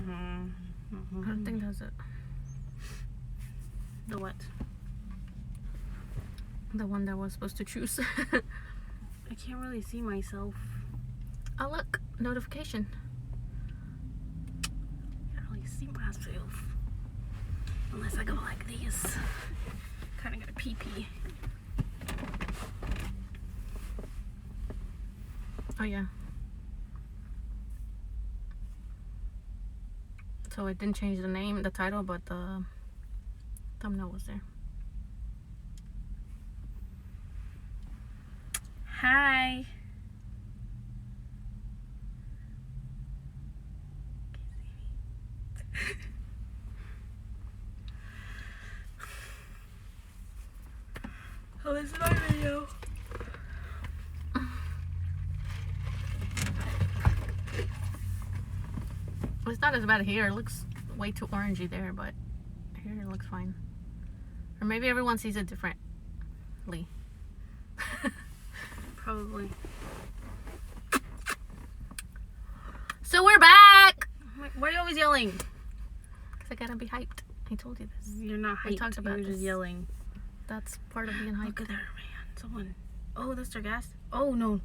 I don't think that's it. The what? The one that was supposed to choose. I can't really see myself. Oh look, notification. I can't really see myself. Unless I go like this. Kind of got a pee-pee. Oh yeah. So it didn't change the name, the title, but the thumbnail was there. Hi. Oh, it's my video. It's not as bad here. It looks way too orangey there, but here it looks fine. Or maybe everyone sees it differently. Probably. So we're back! Why are you always yelling? Because I gotta be hyped. I told you this. You're not hyped. We talked about You're just this. yelling. That's part of being hyped. Look at there, man. Someone. Oh, that's their gas? Oh, no.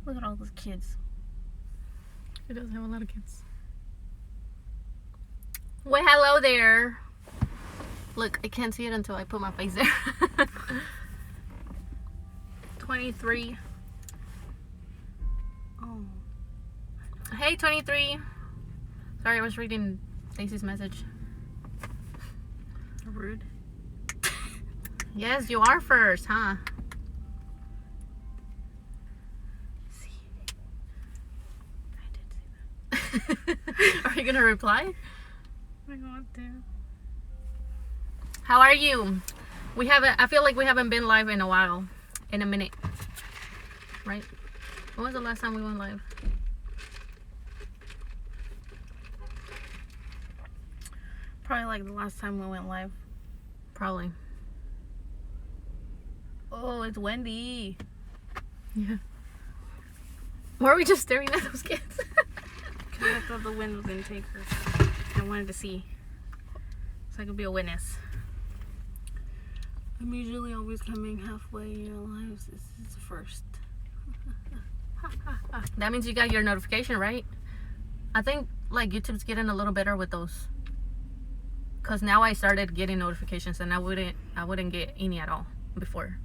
Look at all those kids. It does have a lot of kids. Well, hello there. Look, I can't see it until I put my face there. 23. Oh. Hey, 23. Sorry, I was reading Stacy's message. Rude. Yes, you are first, huh? See. I did see that. Are you gonna reply? I want to. How are you? We haven't. I feel like we haven't been live in a while, in a minute, right? When was the last time we went live? Probably like the last time we went live. Probably. Oh, it's Wendy. Yeah. Why are we just staring at those kids? Because I thought the wind was going to take her. I wanted to see. So I could be a witness. I'm usually always coming halfway in your lives. This is the first. That means you got your notification, right? I think like YouTube's getting a little better with those. Cause now I started getting notifications and I wouldn't get any at all before.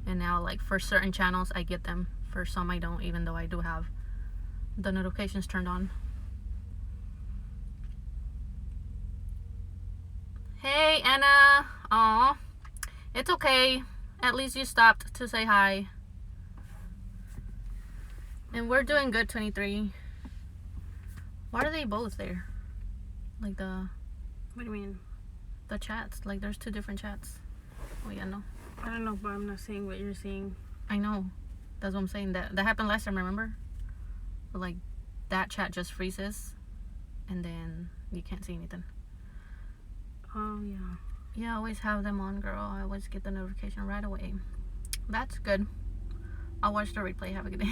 And now like for certain channels I get them. For some I don't, even though I do have the notifications turned on. Hey Anna. Aw. It's okay. At least you stopped to say hi. And we're doing good, 23. Why are they both there? Like the What do you mean? the chats. Like there's two different chats. Oh yeah, no. I don't know, but I'm not seeing what you're seeing. I know. That's what I'm saying. That happened last time, remember? Like that chat just freezes and then you can't see anything. Oh, yeah. Yeah, I always have them on, girl. I always get the notification right away. That's good. I'll watch the replay. Have a good day.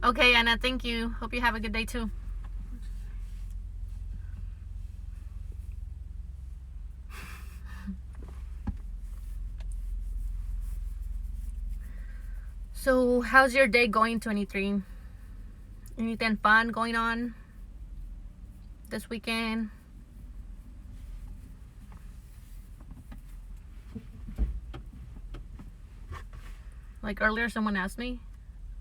Okay, Anna, thank you. Hope you have a good day too. So, how's your day going, 23? Anything fun going on this weekend? Like earlier someone asked me,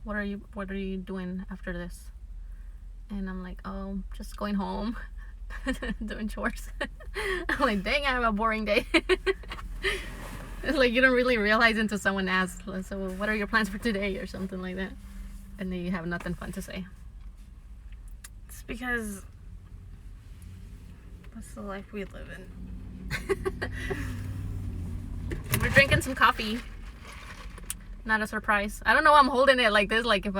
what are you doing after this? And I'm like, oh, just going home, doing chores. I'm like, dang, I have a boring day. It's like you don't really realize until someone asks, so what are your plans for today or something like that, and then you have nothing fun to say. It's because that's the life we live in. We're drinking some coffee. Not a surprise. I don't know why I'm holding it like this. Like if I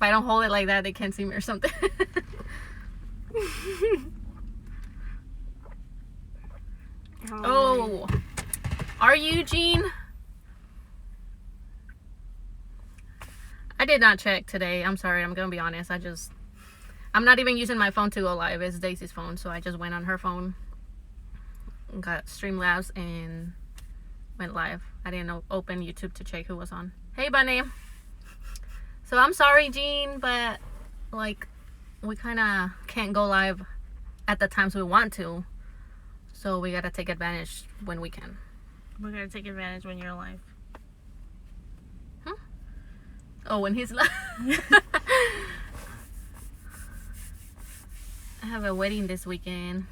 don't hold it like that, they can't see me or something. Oh, are you, Jean? I did not check today. I'm sorry. I'm gonna be honest. I'm not even using my phone to go live. It's Daisy's phone, so I just went on her phone, got Streamlabs, and went live. I didn't open YouTube to check who was on. Hey, Bunny. So I'm sorry, Jean, but like we kind of can't go live at the times we want to. So we gotta take advantage when we can. We're gonna take advantage when you're alive. Oh, when he's live. I have a wedding this weekend.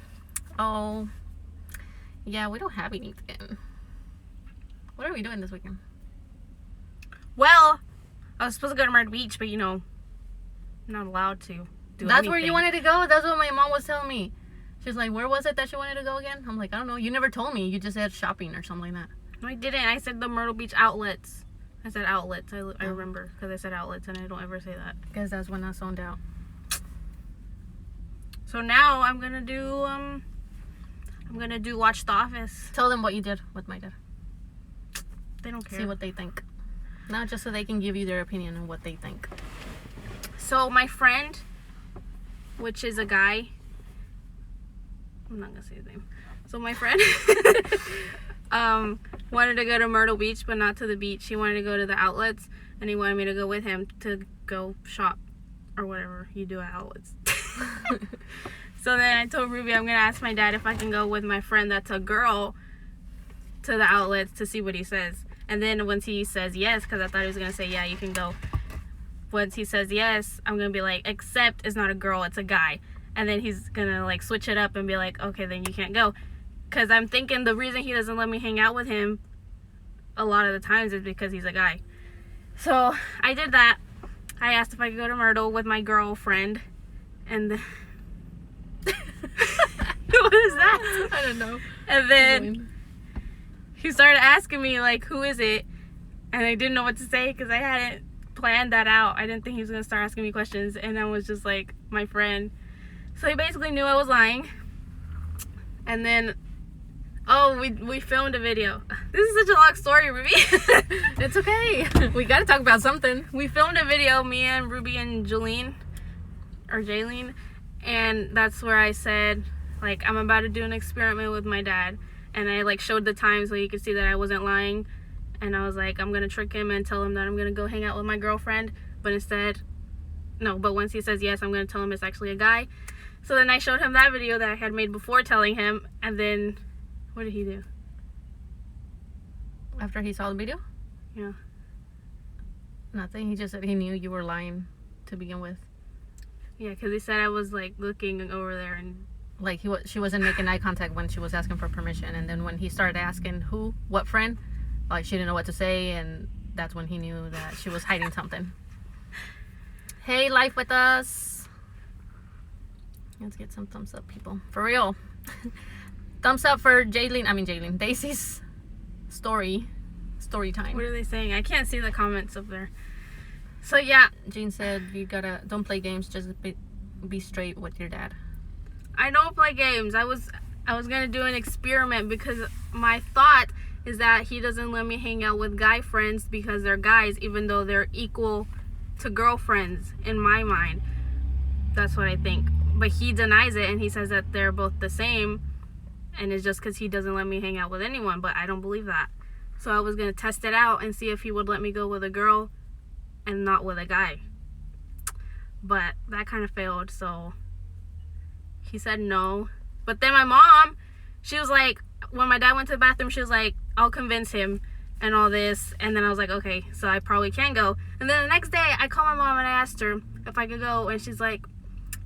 Oh, yeah, we don't have anything. What are we doing this weekend? Well, I was supposed to go to Myrtle Beach, but I'm not allowed to do That's where anything. you wanted to go? That's what my mom was telling me. She's like, where was it that she wanted to go again? I'm like, I don't know. You never told me. You just said shopping or something like that. No, I didn't. I said the Myrtle Beach outlets. I said outlets. I remember because I said outlets and I don't ever say that. Because that's when I zoned out. So now I'm gonna do watch The Office. Tell them what you did with my dad. They don't care. See what they think. Not just so they can give you their opinion on what they think. So my friend, which is a guy, I'm not gonna say his name. So my friend wanted to go to Myrtle Beach, but not to the beach. He wanted to go to the outlets, and he wanted me to go with him to go shop or whatever you do at outlets. So then I told Ruby I'm gonna ask my dad if I can go with my friend that's a girl to the outlets to see what he says. And then once he says yes, because I thought he was gonna say yeah, you can go. Once he says yes, I'm gonna be like, except it's not a girl, it's a guy. And then he's gonna like switch it up and be like, okay, then you can't go. Because I'm thinking the reason he doesn't let me hang out with him a lot of the times is because he's a guy. So I did that. I asked if I could go to Myrtle with my girlfriend. And what is that? I don't know. And then he started asking me like, who is it? And I didn't know what to say because I hadn't planned that out. I didn't think he was gonna start asking me questions, and I was just like, my friend. So he basically knew I was lying. And then we filmed a video. This is such a long story, Ruby. It's okay. We gotta talk about something. We filmed a video, me and Ruby and Jaylene, and that's where I said, like, I'm about to do an experiment with my dad, and I like showed the time so you could see that I wasn't lying. And I was like, I'm gonna trick him and tell him that I'm gonna go hang out with my girlfriend, but once he says yes, I'm gonna tell him it's actually a guy. So then I showed him that video that I had made before telling him, and then what did he do? After he saw the video? Yeah. Nothing. He just said he knew you were lying to begin with. Yeah, because he said I was like looking over there and Like she wasn't making eye contact when she was asking for permission, and then when he started asking what friend, like she didn't know what to say, and that's when he knew that she was hiding something. Hey, life with us. Let's get some thumbs up, people. For real. Thumbs up for Daisy's story time. what are they saying? I can't see the comments up there. So yeah, Jean said you don't play games, just be straight with your dad. I don't play games. I was gonna do an experiment because my thought is that he doesn't let me hang out with guy friends because they're guys, even though they're equal to girlfriends in my mind. That's what I think. But he denies it, and he says that they're both the same, and it's just because he doesn't let me hang out with anyone. But I don't believe that. So I was gonna test it out and see if he would let me go with a girl and not with a guy. But that kind of failed, so he said no. But then my mom, she was like, when my dad went to the bathroom, she was like, I'll convince him and all this. And then I was like, okay, so I probably can go. And then the next day, I called my mom and I asked her if I could go. And she's like,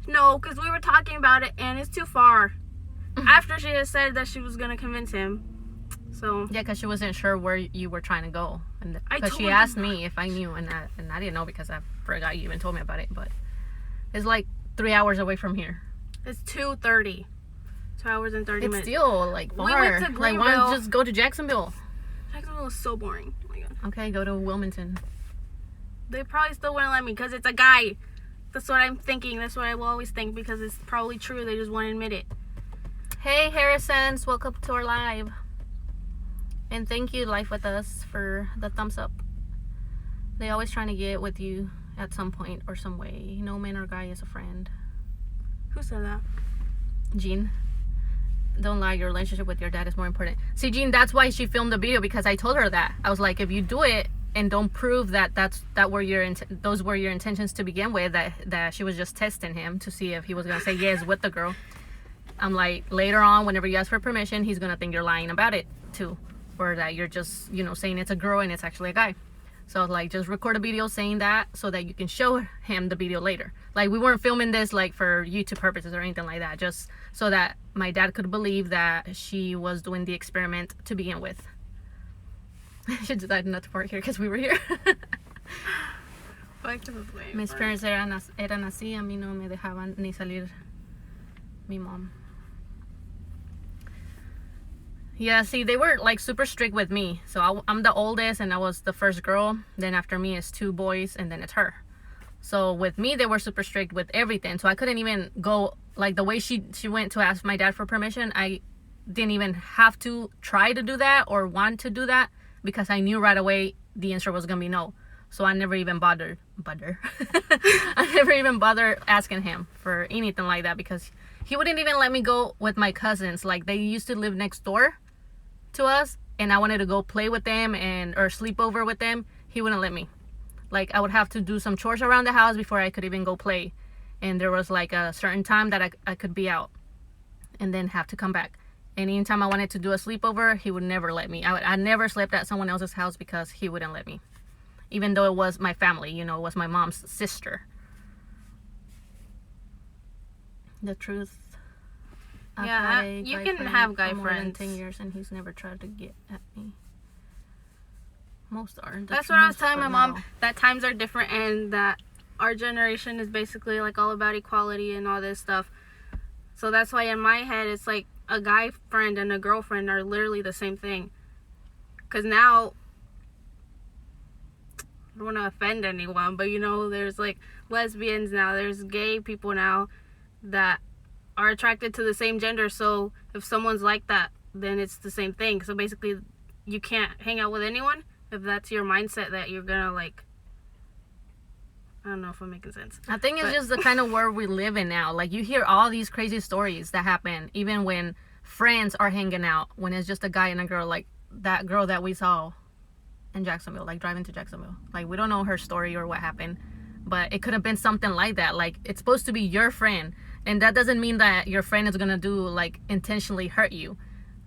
no, because we were talking about it and it's too far. After she had said that she was going to convince him. So Yeah, because she wasn't sure where you were trying to go, and because she told asked her me if I knew, and I didn't know because I forgot you even told me about it. But it's like 3 hours away from here. it's 2:30. 2 hours and 30 It's minutes. still like far. We went to Like, why Greenville. don't you just go to Jacksonville? Jacksonville is so boring. Oh my god. Okay, go to Wilmington. They probably still wouldn't let me because it's a guy. That's what I'm thinking. That's what I will always think because it's probably true. They just won't admit it. Hey, Harrisons, welcome to our live. And thank you, Life With Us, for the thumbs up. They always trying to get with you at some point or some way. No man or guy is a friend. Who said that? Jean. Don't lie, your relationship with your dad is more important. See, Jean, that's why she filmed the video, because I told her that. I was like, if you do it and don't prove that those were your intentions to begin with, that she was just testing him to see if he was gonna say yes with the girl. I'm like, later on, whenever you ask for permission, he's gonna think you're lying about it too, or that you're just, saying it's a girl and it's actually a guy. So like, just record a video saying that so that you can show him the video later. Like, we weren't filming this like for YouTube purposes or anything like that, just so that my dad could believe that she was doing the experiment to begin with. She decided not to park here because we were here. Mis parents eran así, a mí no me dejaban ni salir. Mi mom. Yeah, see, they were like super strict with me. So I'm the oldest and I was the first girl. Then after me is 2 boys and then it's her. So with me, they were super strict with everything. So I couldn't even go, like the way she went to ask my dad for permission, I didn't even have to try to do that or want to do that, because I knew right away the answer was going to be no. So I never even bothered. I never even bothered asking him for anything like that, because he wouldn't even let me go with my cousins. Like, they used to live next door to us, and I wanted to go play with them or sleep over with them. He wouldn't let me. Like, I would have to do some chores around the house before I could even go play. And there was like a certain time that I could be out and then have to come back. And anytime I wanted to do a sleepover, he would never let me. I never slept at someone else's house because he wouldn't let me. Even though it was my family, it was my mom's sister. The truth. Yeah, you can have guy for more than friends. 10 years and he's never tried to get at me. Most are. That's what I was telling my mom, that times are different and that our generation is basically like all about equality and all this stuff. So that's why in my head it's like a guy friend and a girlfriend are literally the same thing. Because now, I don't want to offend anyone, but there's like lesbians now, there's gay people now that are attracted to the same gender. So if someone's like that, then it's the same thing. So basically, you can't hang out with anyone if that's your mindset, that you're gonna like, I don't know if I'm making sense. I think it's just the kind of world we live in now. Like, you hear all these crazy stories that happen even when friends are hanging out, when it's just a guy and a girl, like that girl that we saw in Jacksonville, like driving to Jacksonville. Like, we don't know her story or what happened, but it could have been something like that. Like, it's supposed to be your friend, and that doesn't mean that your friend is gonna do like intentionally hurt you.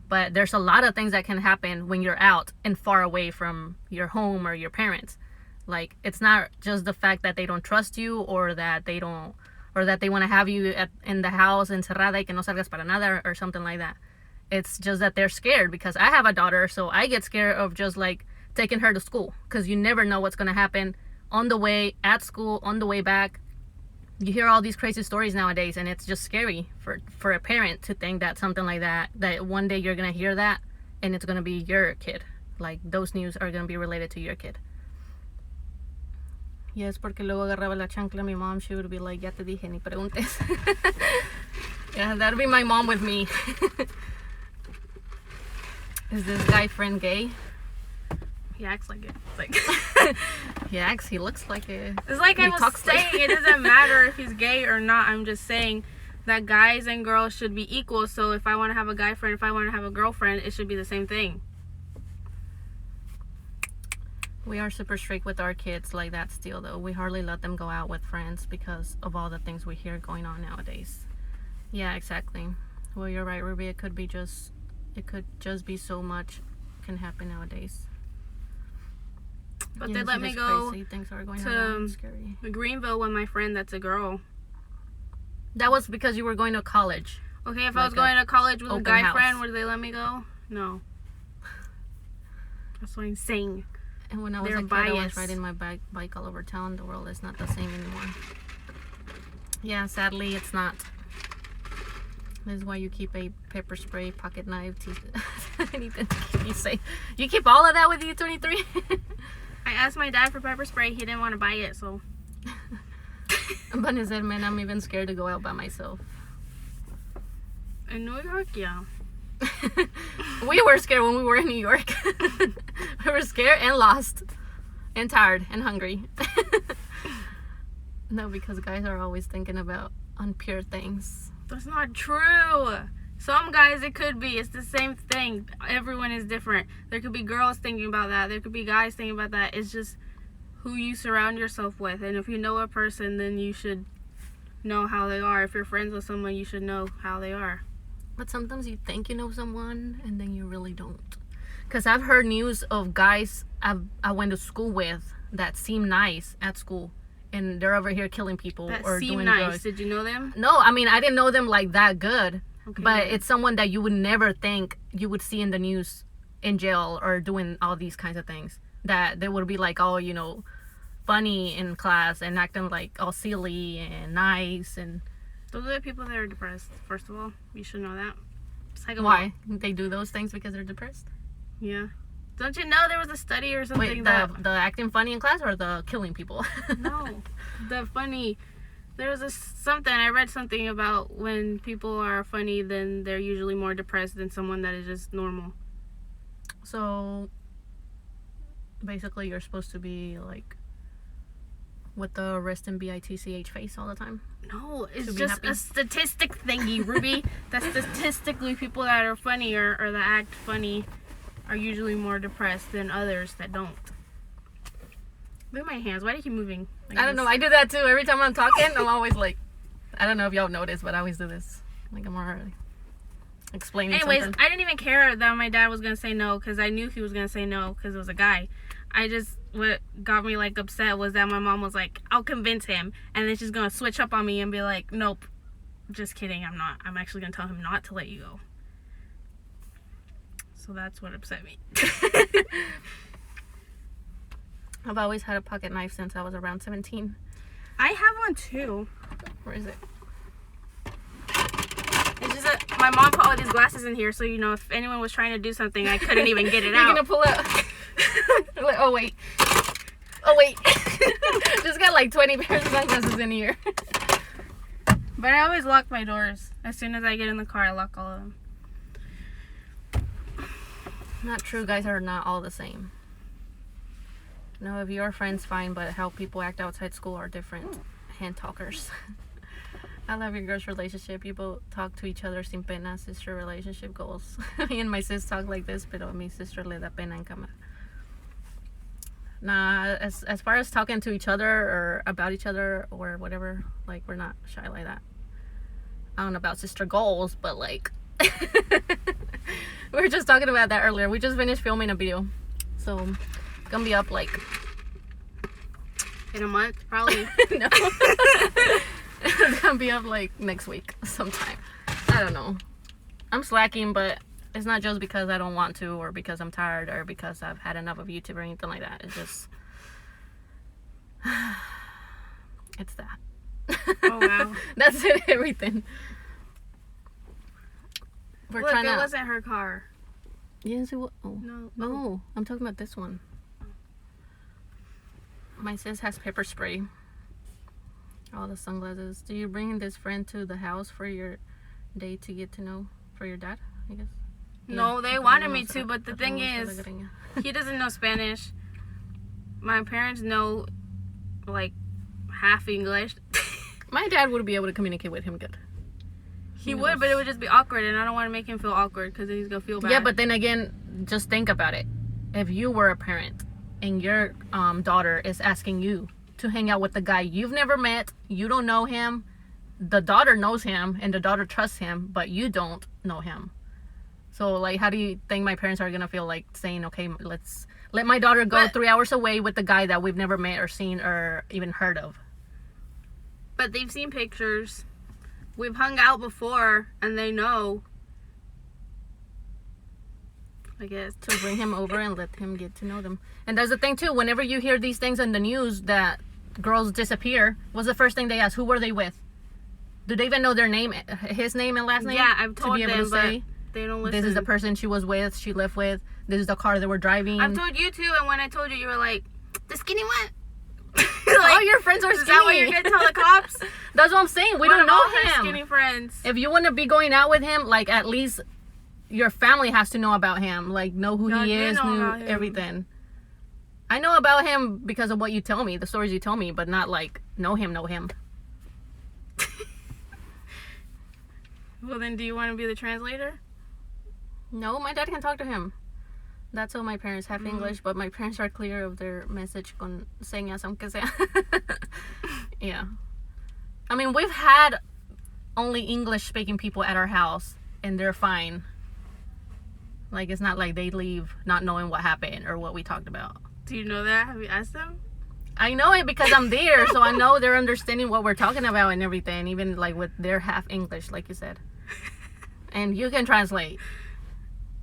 But there's a lot of things that can happen when you're out and far away from your home or your parents. Like, it's not just the fact that they don't trust you, or that they want to have you in the house encerrada y que no salgas para nada, or something like that. It's just that they're scared, because I have a daughter, so I get scared of just like taking her to school, because you never know what's going to happen on the way at school, on the way back. You hear all these crazy stories nowadays, and it's just scary for a parent to think that something like that one day you're going to hear that and it's going to be your kid. Like, those news are going to be related to your kid. Yes, porque luego agarraba la chancla. My mom, she would be like, ya te dije, ni preguntes. Yeah, that would be my mom with me. Is this guy friend gay? He acts like it. Like he looks like it. It's like I was saying, it doesn't matter if he's gay or not. I'm just saying that guys and girls should be equal. So if I want to have a guy friend, if I want to have a girlfriend, it should be the same thing. We are super strict with our kids like that still, though. We hardly let them go out with friends because of all the things we hear going on nowadays. Yeah, exactly. Well, you're right, Ruby. It could just be so much can happen nowadays. But they let me go things are going to scary. Greenville with my friend that's a girl. That was because you were going to college. Okay, if I was going to college with a guy friend, would they let me go? No. That's what I'm saying. And when I was a kid, I was riding my bike all over town. The world is not the same anymore. Yeah, sadly, it's not. This is why you keep a pepper spray, pocket knife, anything to keep you safe. You keep all of that with you, 23? I asked my dad for pepper spray. He didn't want to buy it, so. Bunny said, man, I'm even scared to go out by myself. In New York, yeah. We were scared when we were in New York. We were scared and lost and tired and hungry. No, because guys are always thinking about unpure things. That's not true. Some guys, it could be. It's the same thing. Everyone is different. There could be girls thinking about that. There could be guys thinking about that. It's just who you surround yourself with. And if you know a person, then you should know how they are. If you're friends with someone, you should know how they are. But sometimes you think you know someone and then you really don't. Because I've heard news of guys I went to school with that seem nice at school. And they're over here killing people That or seem doing nice. drugs. Did you know them? No, I mean, I didn't know them like that good. Okay. But it's someone that you would never think you would see in the news in jail or doing all these kinds of things. That they would be like, oh, you know, funny in class and acting like all silly and nice. And Those are the people that are depressed, first of all. You should know that. Second of why? They do those things because they're depressed? all, yeah. Don't you know there was a study or something Wait, that... the acting funny in class or the killing people? No. The funny... There was something, I read something about when people are funny, then they're usually more depressed than someone that is just normal. So, basically you're supposed to be like with the rest in BITCH face all the time? No, it's To be just happy. a statistic thingy, Ruby. That statistically people that are funny or that act funny are usually more depressed than others that don't. Look at my hands. Why do you keep moving? Like I don't know. this? I do that too. Every time I'm talking, I'm always like, I don't know if y'all notice, but I always do this. Like I'm already explaining Anyways, something. I didn't even care that my dad was gonna say no because I knew he was gonna say no because it was a guy. What got me like upset was that my mom was like, I'll convince him, and then she's gonna switch up on me and be like, nope, just kidding, I'm not. I'm actually gonna tell him not to let you go. So that's what upset me. I've always had a pocket knife since I was around 17. I have one too. Where is it? It's just that my mom put all these glasses in here, so you know if anyone was trying to do something, I couldn't even get it You're out. gonna pull out. Like, oh wait. Oh wait. Just got like 20 pairs of sunglasses in here. But I always lock my doors. As soon as I get in the car, I lock all of them. Not true. Guys are not all the same. No, if you're friends, fine, but how people act outside school are different. Hand talkers. I love your girls' relationship. You both talk to each other sin pena, sister relationship goals. Me and my sis talk like this, pero mi sister le da pena en cámara. Nah, as far as talking to each other or about each other or whatever, like we're not shy like that. I don't know about sister goals, but like we were just talking about that earlier. We just finished filming a video, so it's gonna be up like In a month, probably. no, it's gonna be up like next week sometime. I don't know. I'm slacking, but it's not just because I don't want to or because I'm tired or because I've had enough of YouTube or anything like that. It's just it's that. Oh, wow. That's it, everything. We're Look, trying it to. wasn't her car. Yes, it was. Oh. No. No, I'm talking about this one. My sis has pepper spray. All the sunglasses. Do you bring this friend to the house for your day to get to know for your dad, I guess? No, they wanted me to, but the thing is, he doesn't know Spanish. My parents know, like, half English. My dad would be able to communicate with him good. He would, but it would just be awkward, and I don't want to make him feel awkward because then he's going to feel bad. Yeah, but then again, just think about it. If you were a parent and your daughter is asking you to hang out with the guy you've never met, you don't know him, the daughter knows him, and the daughter trusts him, but you don't know him. So, like, how do you think my parents are going to feel like saying, okay, let's let my daughter go 3 hours away with the guy that we've never met or seen or even heard of? But they've seen pictures. We've hung out before, and they know. I guess. To bring him over and let him get to know them. And that's the thing, too. Whenever you hear these things in the news that girls disappear, what's the first thing they ask? Who were they with? Do they even know their name, his name and last name? Yeah, I've told to be able them, to say, but they don't listen. this is the person she was with, she lived with, this is the car they were driving. I've told you too, and when I told you, you were like, the skinny one? All your friends are is skinny. that what you're going to tell the cops? That's what I'm saying. We What don't about know her him. skinny friends? If you want to be going out with him, like, at least your family has to know about him. Like, know who No, he you is, know know about him. everything. I know about him because of what you tell me, the stories you tell me, but not like know him. Well, then do you want to be the translator? No, my dad can talk to him. That's how my parents have English, but my parents are clear of their message con señas, aunque sea. Yeah. I mean, we've had only English-speaking people at our house, and they're fine. Like, it's not like they leave not knowing what happened or what we talked about. Do you know that? Have you asked them? I know it because I'm there, so I know they're understanding what we're talking about and everything, even like with their half English, like you said. And you can translate.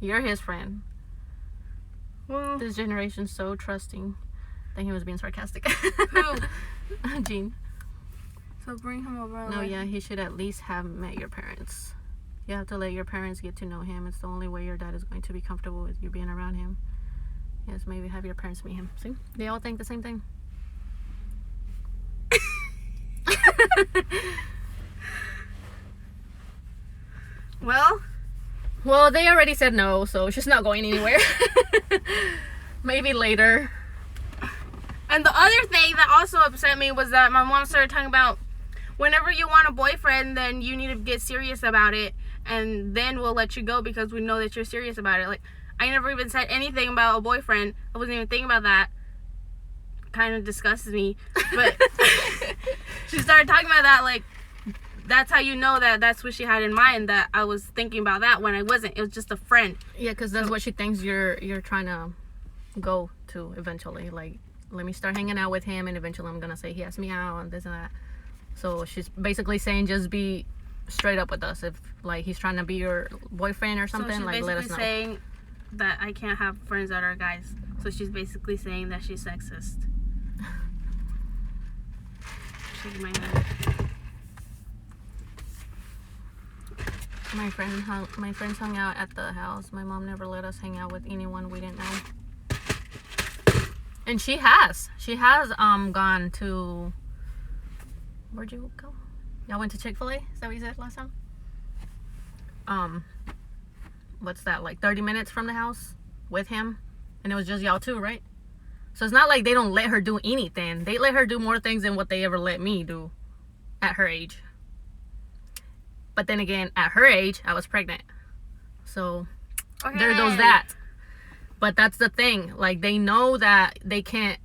You're his friend. Well, This generation's so trusting. I think he was being sarcastic. Who? Gene. So bring him over. No, yeah, he should at least have met your parents. You have to let your parents get to know him. It's the only way your dad is going to be comfortable with you being around him. Yes, maybe have your parents meet him. See? They all think the same thing. Well, they already said no, so she's not going anywhere. Maybe later. And the other thing that also upset me was that my mom started talking about whenever you want a boyfriend, then you need to get serious about it, and then we'll let you go because we know that you're serious about it. Like, I never even said anything about a boyfriend. I wasn't even thinking about that. Kind of disgusts me. But she started talking about that, like, that's how you know that that's what she had in mind, that I was thinking about that when I wasn't. It was just a friend. Yeah, because that's what she thinks you're trying to go to eventually. Like, let me start hanging out with him, and eventually I'm gonna say he asked me out and this and that. So she's basically saying just be straight up with us. If like he's trying to be your boyfriend or something, so she's like let us know. saying that I can't have friends that are guys. So she's basically saying that she's sexist. Shaking my head. My friends hung out at the house. My mom never let us hang out with anyone we didn't know. And she has gone to, where'd you go? Y'all went to Chick-fil-A? Is that what you said last time? What's that, like 30 minutes from the house with him? And it was just y'all two, right? So it's not like they don't let her do anything. They let her do more things than what they ever let me do at her age. But then again, at her age, I was pregnant. So there goes that. But that's the thing. Like, they know that they can't,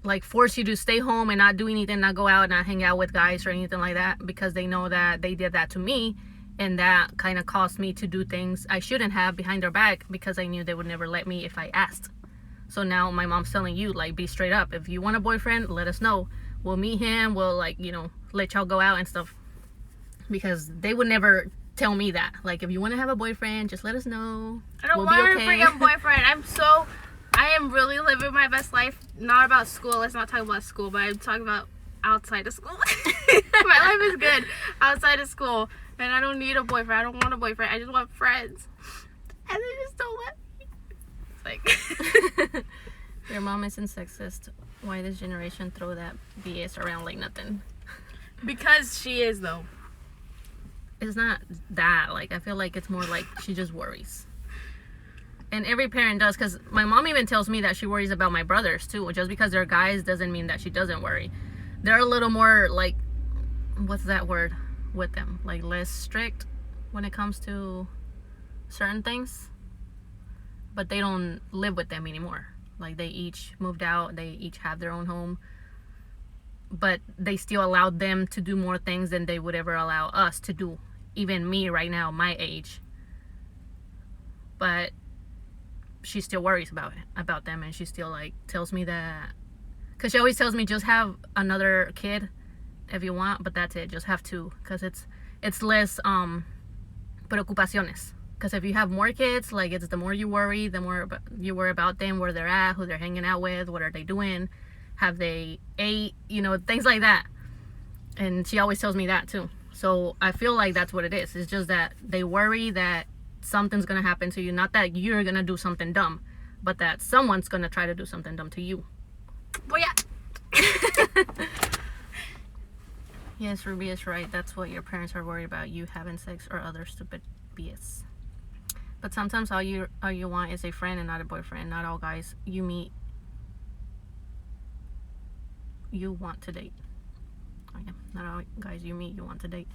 like, force you to stay home and not do anything, not go out, not hang out with guys or anything like that, because they know that they did that to me, and that kind of caused me to do things I shouldn't have behind their back because I knew they would never let me if I asked. So now my mom's telling you, like, be straight up. If you want a boyfriend, let us know. We'll meet him. We'll, like, you know, let y'all go out and stuff. Because they would never tell me that. Like, if you want to have a boyfriend, just let us know. I don't we'll want be a okay. freaking boyfriend. I am really living my best life. Not about school. Let's not talk about school, but I'm talking about outside of school. My life is good outside of school. And I don't need a boyfriend. I don't want a boyfriend. I just want friends. And they just don't let me. It's like... Your mom isn't sexist. Why does generation throw that BS around like nothing? Because she is, though. It's not that. Like, I feel like it's more like she just worries. And every parent does, because my mom even tells me that she worries about my brothers too. Just because they're guys doesn't mean that she doesn't worry. They're a little more like, what's that word with them? Like, less strict when it comes to certain things. But they don't live with them anymore. Like, they each moved out. They each have their own home. But they still allowed them to do more things than they would ever allow us to do. Even me right now, my age. But she still worries about them, and she still, like, tells me that, because she always tells me, just have another kid if you want, but that's it, just have two, because it's less preocupaciones. Because if you have more kids, like, it's the more you worry, the more you worry about them, where they're at, who they're hanging out with, what are they doing, have they ate, you know, things like that. And she always tells me that too. So I feel like that's what it is. It's just that they worry that something's gonna happen to you. Not that you're gonna do something dumb, but that someone's gonna try to do something dumb to you. Well, yeah. Yes, Ruby is right. That's what your parents are worried about, you having sex or other stupid BS. But sometimes all you want is a friend and not a boyfriend. Not all guys you meet you want to date. Oh, yeah. Not all guys you meet you want to date.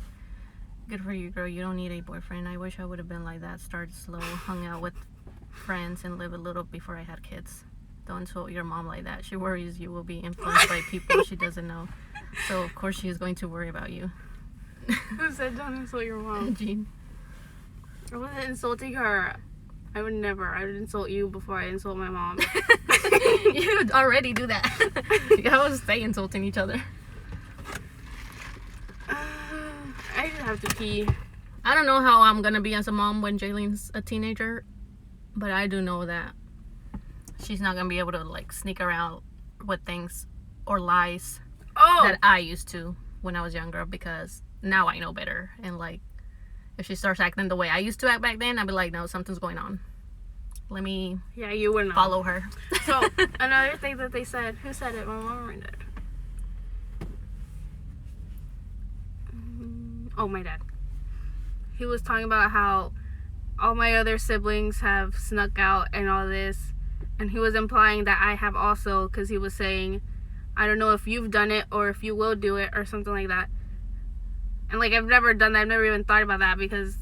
Good for you, girl. You don't need a boyfriend. I wish I would have been like that. Started slow, hung out with friends, and live a little before I had kids. Don't insult your mom like that. She worries you will be influenced by people she doesn't know. So, of course, she is going to worry about you. Who said don't insult your mom? Jean. I wasn't insulting her. I would never. I would insult you before I insult my mom. You would already do that. You always stay insulting each other. I just have to pee. I don't know how I'm gonna be as a mom when Jaylene's a teenager, but I do know that she's not gonna be able to like sneak around with things or lies that I used to when I was younger, because now I know better. And like, if she starts acting the way I used to act back then, I'd be like, no, something's going on. Let me you would know. follow her. So another thing that they said, who said it? My mom or my dad? Oh, my dad. He was talking about how all my other siblings have snuck out and all this, and he was implying that I have also, because he was saying, I don't know if you've done it or if you will do it or something like that. And like, I've never done that. I've never even thought about that, because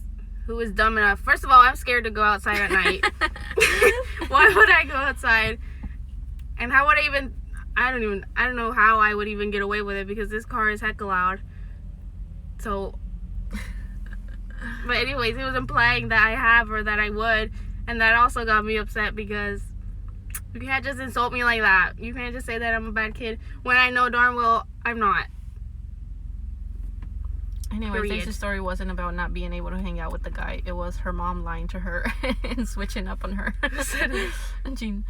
who is dumb enough? First of all, I'm scared to go outside at night. Why would I go outside? And how would I don't know how I would even get away with it, because this car is hecka loud. So, but anyways, he was implying that I have or that I would, and that also got me upset, because you can't just insult me like that. You can't just say that I'm a bad kid when I know darn well I'm not. Anyway, Stacy's story wasn't about not being able to hang out with the guy. It was her mom lying to her and switching up on her. Jean.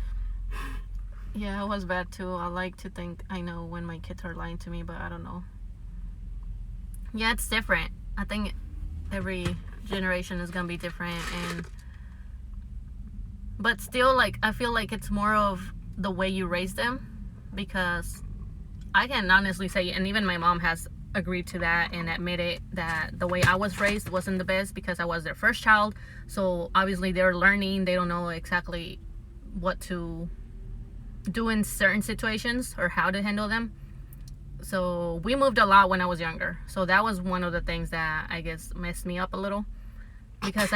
Yeah, it was bad too. I like to think I know when my kids are lying to me, but I don't know. Yeah, it's different. I think every generation is gonna be different, but still, like, I feel like it's more of the way you raise them, because I can honestly say, and even my mom has agreed to that and admitted that the way I was raised wasn't the best, because I was their first child. So obviously they're learning. They don't know exactly what to do in certain situations or how to handle them. So we moved a lot when I was younger. So that was one of the things that I guess messed me up a little, because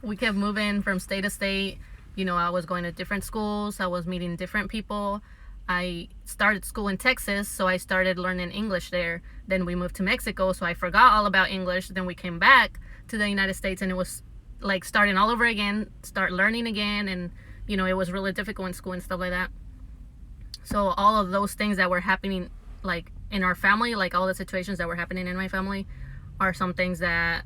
we kept moving from state to state. You know, I was going to different schools. I was meeting different people. I started school in Texas, so I started learning English there. Then we moved to Mexico, so I forgot all about English. Then we came back to the United States, and it was like starting all over again, start learning again. And, you know, it was really difficult in school and stuff like that. So all of those things that were happening, like, in our family, like all the situations that were happening in my family, are some things that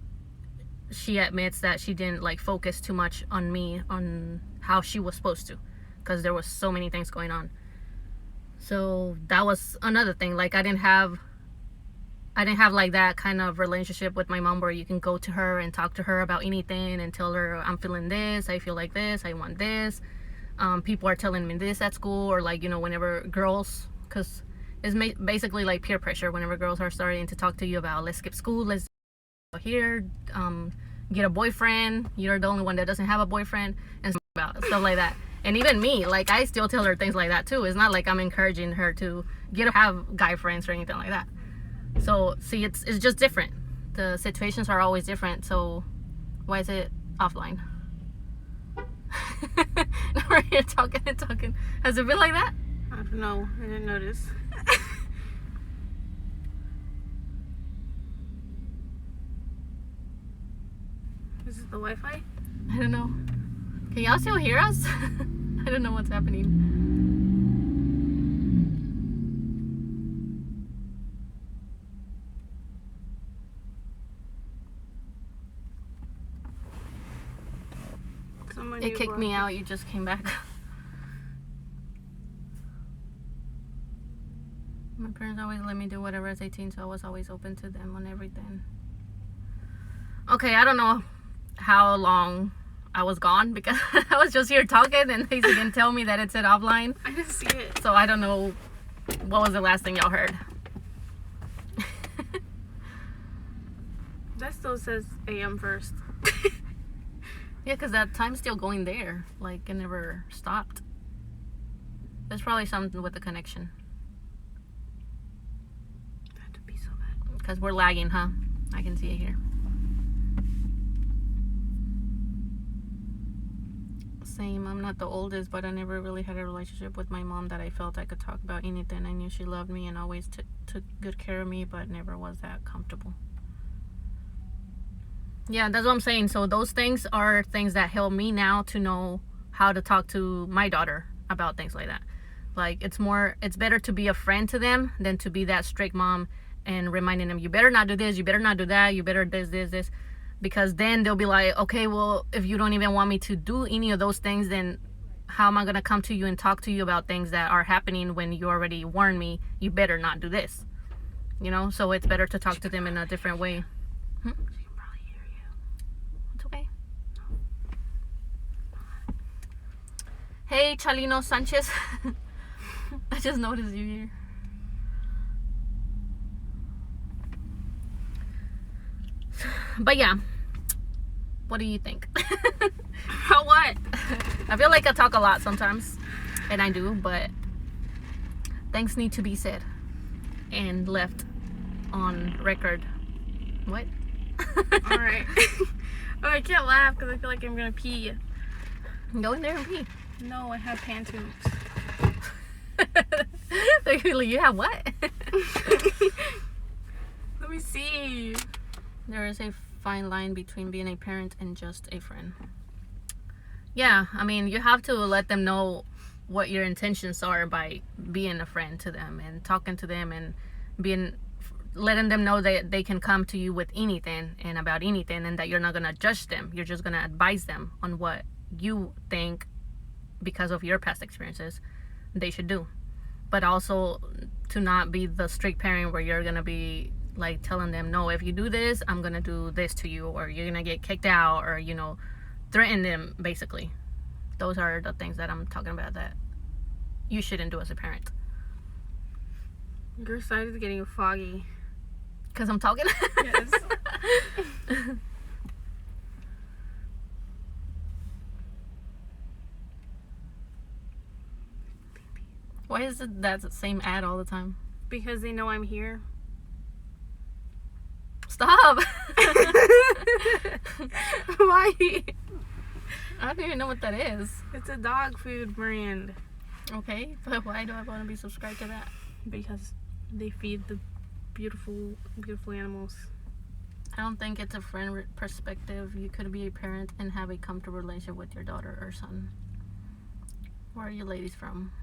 she admits that she didn't, like, focus too much on me, on how she was supposed to, because there was so many things going on. So that was another thing. Like, I didn't have like that kind of relationship with my mom where you can go to her and talk to her about anything and tell her, I'm feeling this, I feel like this, I want this. People are telling me this at school, or like, you know, whenever girls, because it's basically like peer pressure. Whenever girls are starting to talk to you about, let's skip school, let's go here, get a boyfriend, you're the only one that doesn't have a boyfriend, and stuff like that. And even me, like, I still tell her things like that too. It's not like I'm encouraging her to have guy friends or anything like that. So see, it's just different. The situations are always different. So why is it offline? We're here talking and talking. Has it been like that? I don't know. I didn't notice. Is it the Wi-Fi? I don't know. Can y'all still hear us? I don't know what's happening. It kicked me out. You just came back. My parents always let me do whatever as 18, so I was always open to them on everything. Okay, I don't know how long I was gone, because I was just here talking and they didn't tell me that it said offline. I didn't see it. So I don't know what was the last thing y'all heard. That still says AM first. Yeah, because that time's still going there. Like, it never stopped. There's probably something with the connection. Because we're lagging, huh? I can see it here. Same. I'm not the oldest, but I never really had a relationship with my mom that I felt I could talk about anything. I knew she loved me and always took good care of me, but never was that comfortable. Yeah, that's what I'm saying. So those things are things that help me now to know how to talk to my daughter about things like that. Like, it's better to be a friend to them than to be that strict mom and reminding them, you better not do this, you better not do that, you better this. Because then they'll be like, okay, well, if you don't even want me to do any of those things, then how am I going to come to you and talk to you about things that are happening when you already warned me, you better not do this? You know, so it's better to talk to them in a different way. She can probably hear you. It's okay. Hey, Chalino Sanchez. I just noticed you here. But yeah, what do you think? What? I feel like I talk a lot sometimes, and I do, but things need to be said and left on record. What? Alright. Oh, I can't laugh because I feel like I'm gonna pee. Go in there and pee. No, I have pantoots. You have what? Let me see. There is a fine line between being a parent and just a friend. Yeah, I mean, you have to let them know what your intentions are by being a friend to them and talking to them and letting them know that they can come to you with anything and about anything, and that you're not going to judge them. You're just going to advise them on what you think, because of your past experiences, they should do. But also to not be the strict parent where you're going to be like telling them, no, if you do this, I'm going to do this to you, or you're going to get kicked out, or, you know, threaten them, basically. Those are the things that I'm talking about that you shouldn't do as a parent. Your side is getting foggy. Because I'm talking? Yes. Why is it that the same ad all the time? Because they know I'm here. Stop! Why? I don't even know what that is. It's a dog food brand. Okay, but why do I want to be subscribed to that? Because they feed the beautiful, beautiful animals. I don't think it's a friend perspective. You could be a parent and have a comfortable relationship with your daughter or son. Where are you ladies from?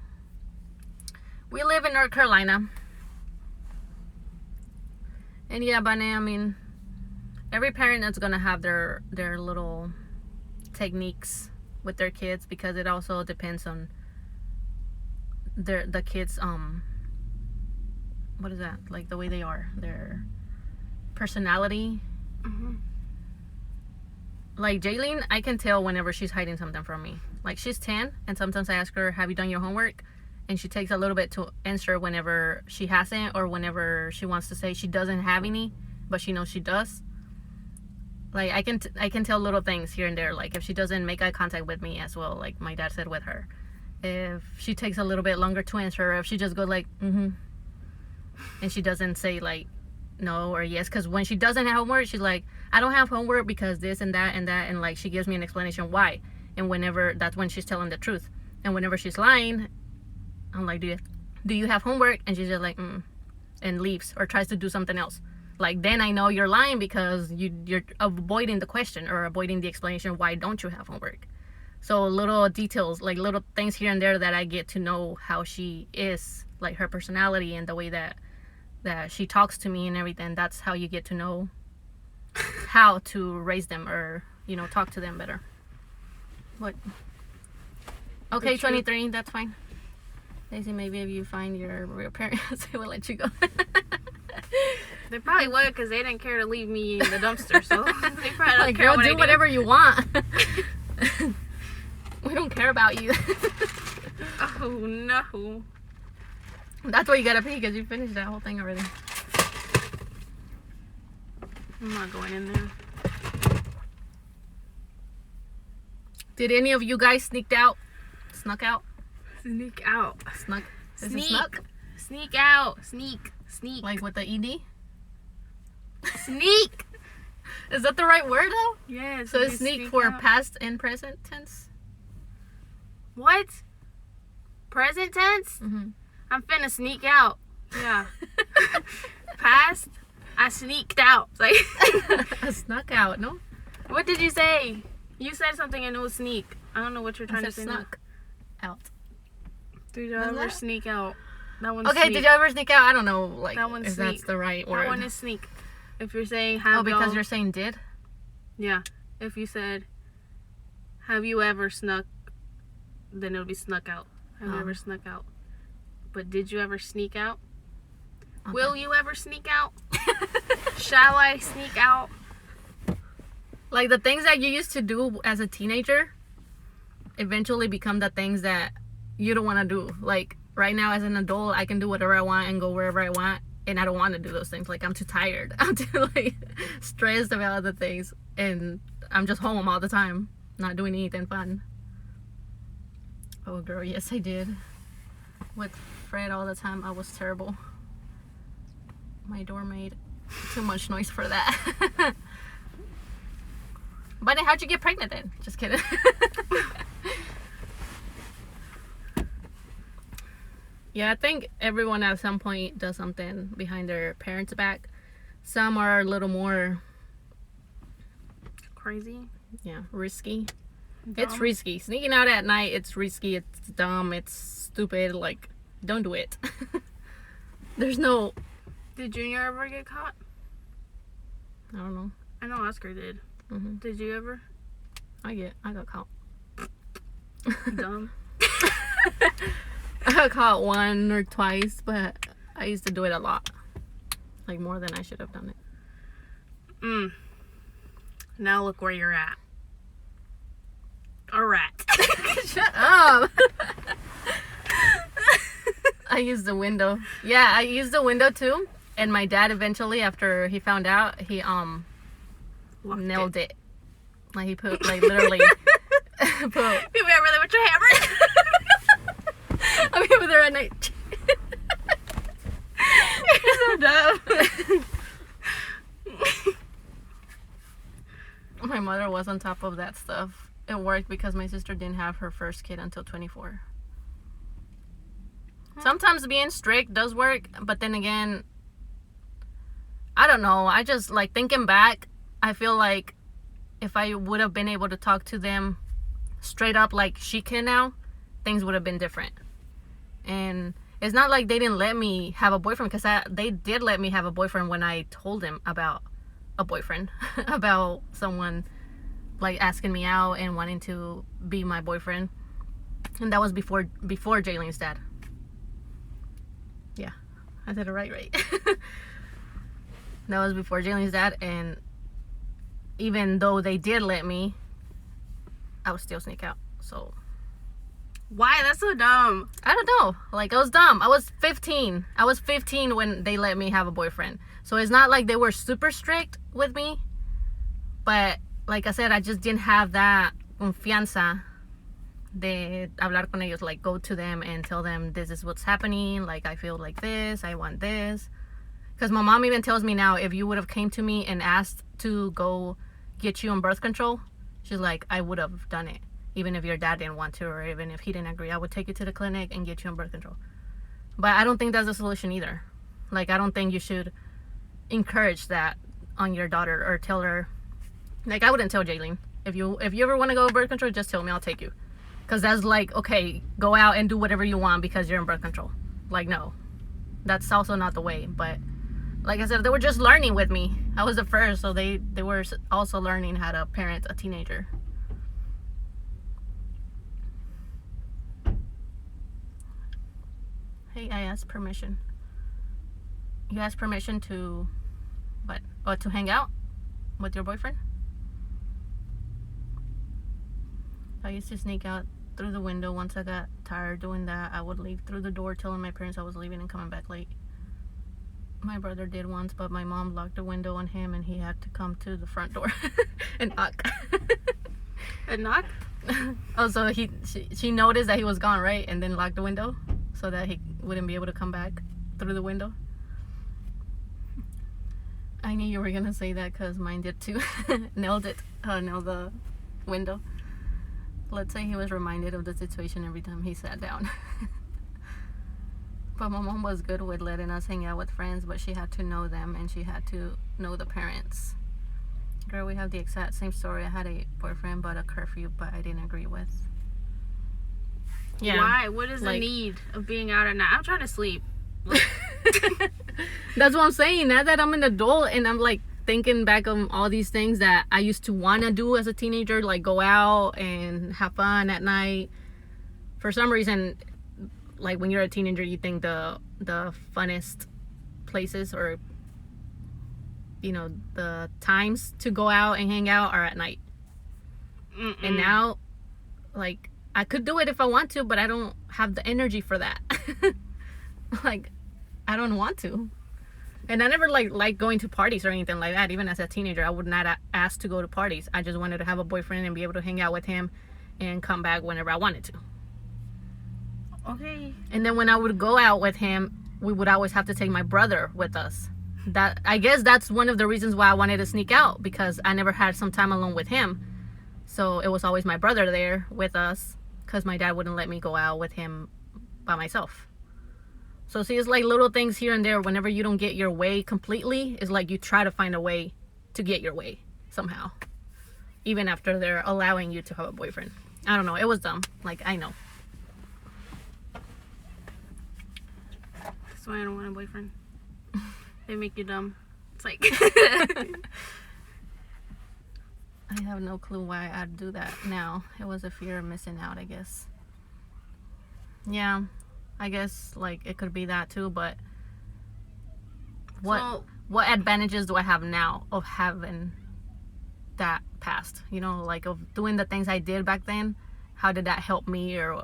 We live in North Carolina. And yeah, Bane, I mean, every parent is going to have their little techniques with their kids, because it also depends on the kids, what is that? Like the way they are, their personality. Mm-hmm. Like Jaylene, I can tell whenever she's hiding something from me. Like, she's 10, and sometimes I ask her, have you done your homework? And she takes a little bit to answer whenever she hasn't, or whenever she wants to say she doesn't have any, but she knows she does. Like, I can tell little things here and there. Like, if she doesn't make eye contact with me as well, like my dad said with her. If she takes a little bit longer to answer, or if she just goes like, mm-hmm, and she doesn't say like no or yes. Because when she doesn't have homework, she's like, I don't have homework because this and that and that, and like she gives me an explanation why. And whenever, that's when she's telling the truth. And whenever she's lying, I'm like, do you have homework? And she's just like, and leaves or tries to do something else. Like, then I know you're lying, because you're avoiding the question or avoiding the explanation. Why don't you have homework? So little details, like little things here and there that I get to know how she is, like her personality and the way that she talks to me and everything. That's how you get to know how to raise them, or, you know, talk to them better. What? Okay, 23, that's fine. Daisy, maybe if you find your real parents, they will let you go. They probably would, because they didn't care to leave me in the dumpster, so they probably don't like, care girl, what do I whatever you want. We don't care about you. Oh, no. That's why you gotta pee, because you finished that whole thing already. I'm not going in there. Did any of you guys snuck out? Sneak out. Snuck? Is it Sneak. snuck? Sneak out. Sneak. Like with the ED? Sneak. Is that the right word though? Yes. So if it's you sneak for out. past and present tense? What? Present tense? Mm-hmm. I'm finna sneak out. Yeah. Past, I sneaked out. Like, I snuck out, no? what did you say? You said something and it was sneak. I don't know what you're I trying said to say. Now. snuck out. Did you Is ever that- sneak out? That one's Okay, sneak. did you ever sneak out? I don't know, like, That one's if that's sneak. the right word. That one is sneak. If you're saying have oh, because y'all- you're saying did? Yeah. If you said, have you ever snuck, then it'll be snuck out. Have you Oh. ever snuck out? But did you ever sneak out? Okay. Will you ever sneak out? Shall I sneak out? Like, the things that you used to do as a teenager eventually become the things that you don't want to do. Like, right now as an adult, I can do whatever I want and go wherever I want, and I don't want to do those things. Like, I'm too tired. I'm too, like, stressed about other things, and I'm just home all the time, not doing anything fun. Oh, girl, yes, I did. With Fred all the time, I was terrible. My door made too much noise for that. But then how'd you get pregnant then? Just kidding. Yeah, I think everyone at some point does something behind their parents' back. Some are a little more, Crazy. yeah, risky. Dumb. It's risky. Sneaking out at night, it's risky, it's dumb, it's stupid. Like, don't do it. There's no, Did Junior ever get caught? I don't know. I know Oscar did. Hmm. Did you ever? I got caught. Dumb. I got caught 1 or twice, but I used to do it a lot. Like, more than I should have done it. Now look where you're at. A rat. Shut up. I used the window. Yeah, I used the window too. And my dad eventually, after he found out, he Locked nailed it. Like, he put, like, literally put, You remember that with your hammer? I'm over there at night. You're so dumb. My mother was on top of that stuff. It worked because my sister didn't have her first kid until 24. Sometimes being strict does work, but then again, I don't know. I just, like, thinking back, I feel like if I would have been able to talk to them straight up like she can now, things would have been different. And it's not like they didn't let me have a boyfriend, because they did let me have a boyfriend when I told them about a boyfriend, about someone, like, asking me out and wanting to be my boyfriend. And that was before Jalen's dad. Yeah, I said it right. That was before Jalen's dad, and even though they did let me, I would still sneak out. So Why? That's so dumb. I don't know. Like, it was dumb. I was 15. I was 15 when they let me have a boyfriend. So it's not like they were super strict with me. But, like I said, I just didn't have that confianza de hablar con ellos. Like, go to them and tell them this is what's happening. Like, I feel like this. I want this. Because my mom even tells me now, if you would have came to me and asked to go get you on birth control, she's like, I would have done it. Even if your dad didn't want to, or even if he didn't agree, I would take you to the clinic and get you on birth control. But I don't think that's a solution either. Like, I don't think you should encourage that on your daughter or tell her. Like, I wouldn't tell Jalen, if you ever want to go on birth control, just tell me, I'll take you. Because that's like, okay, go out and do whatever you want because you're on birth control. Like, no, that's also not the way. But like I said, they were just learning with me. I was the first, so they were also learning how to parent a teenager. Hey, I asked permission. You asked permission to what? Oh, to hang out with your boyfriend? I used to sneak out through the window. Once I got tired doing that, I would leave through the door telling my parents I was leaving and coming back late. My brother did once, but my mom locked the window on him and he had to come to the front door and knock. A knock? Oh, so she noticed that he was gone, right? And then locked the window so that he wouldn't be able to come back through the window. I knew you were gonna say that because mine did too. Nailed it. Nailed the window. Let's say he was reminded of the situation every time he sat down. But my mom was good with letting us hang out with friends, but she had to know them and she had to know the parents. Girl, we have the exact same story. I had a boyfriend, but a curfew, but I didn't agree with. Yeah. Why? What is the need of being out at night? I'm trying to sleep. That's what I'm saying. Now that I'm an adult and I'm like thinking back on all these things that I used to want to do as a teenager, like go out and have fun at night. For some reason, like when you're a teenager, you think the funnest places or, you know, the times to go out and hang out are at night. And now, like, I could do it if I want to, but I don't have the energy for that. Like, I don't want to. And I never like going to parties or anything like that. Even as a teenager, I would not ask to go to parties. I just wanted to have a boyfriend and be able to hang out with him and come back whenever I wanted to. Okay. And then when I would go out with him, we would always have to take my brother with us. That, I guess that's one of the reasons why I wanted to sneak out, because I never had some time alone with him. So it was always my brother there with us, because my dad wouldn't let me go out with him by myself. So see, it's like little things here and there. Whenever you don't get your way completely, it's like you try to find a way to get your way somehow, even after they're allowing you to have a boyfriend. I don't know. It was dumb. Like, I know. That's why I don't want a boyfriend. They make you dumb. It's like... I have no clue why I'd do that now. It was a fear of missing out, I guess. Yeah, I guess, like, it could be that too, but what advantages do I have now of having that past? You know, like, of doing the things I did back then? How did that help me? Or,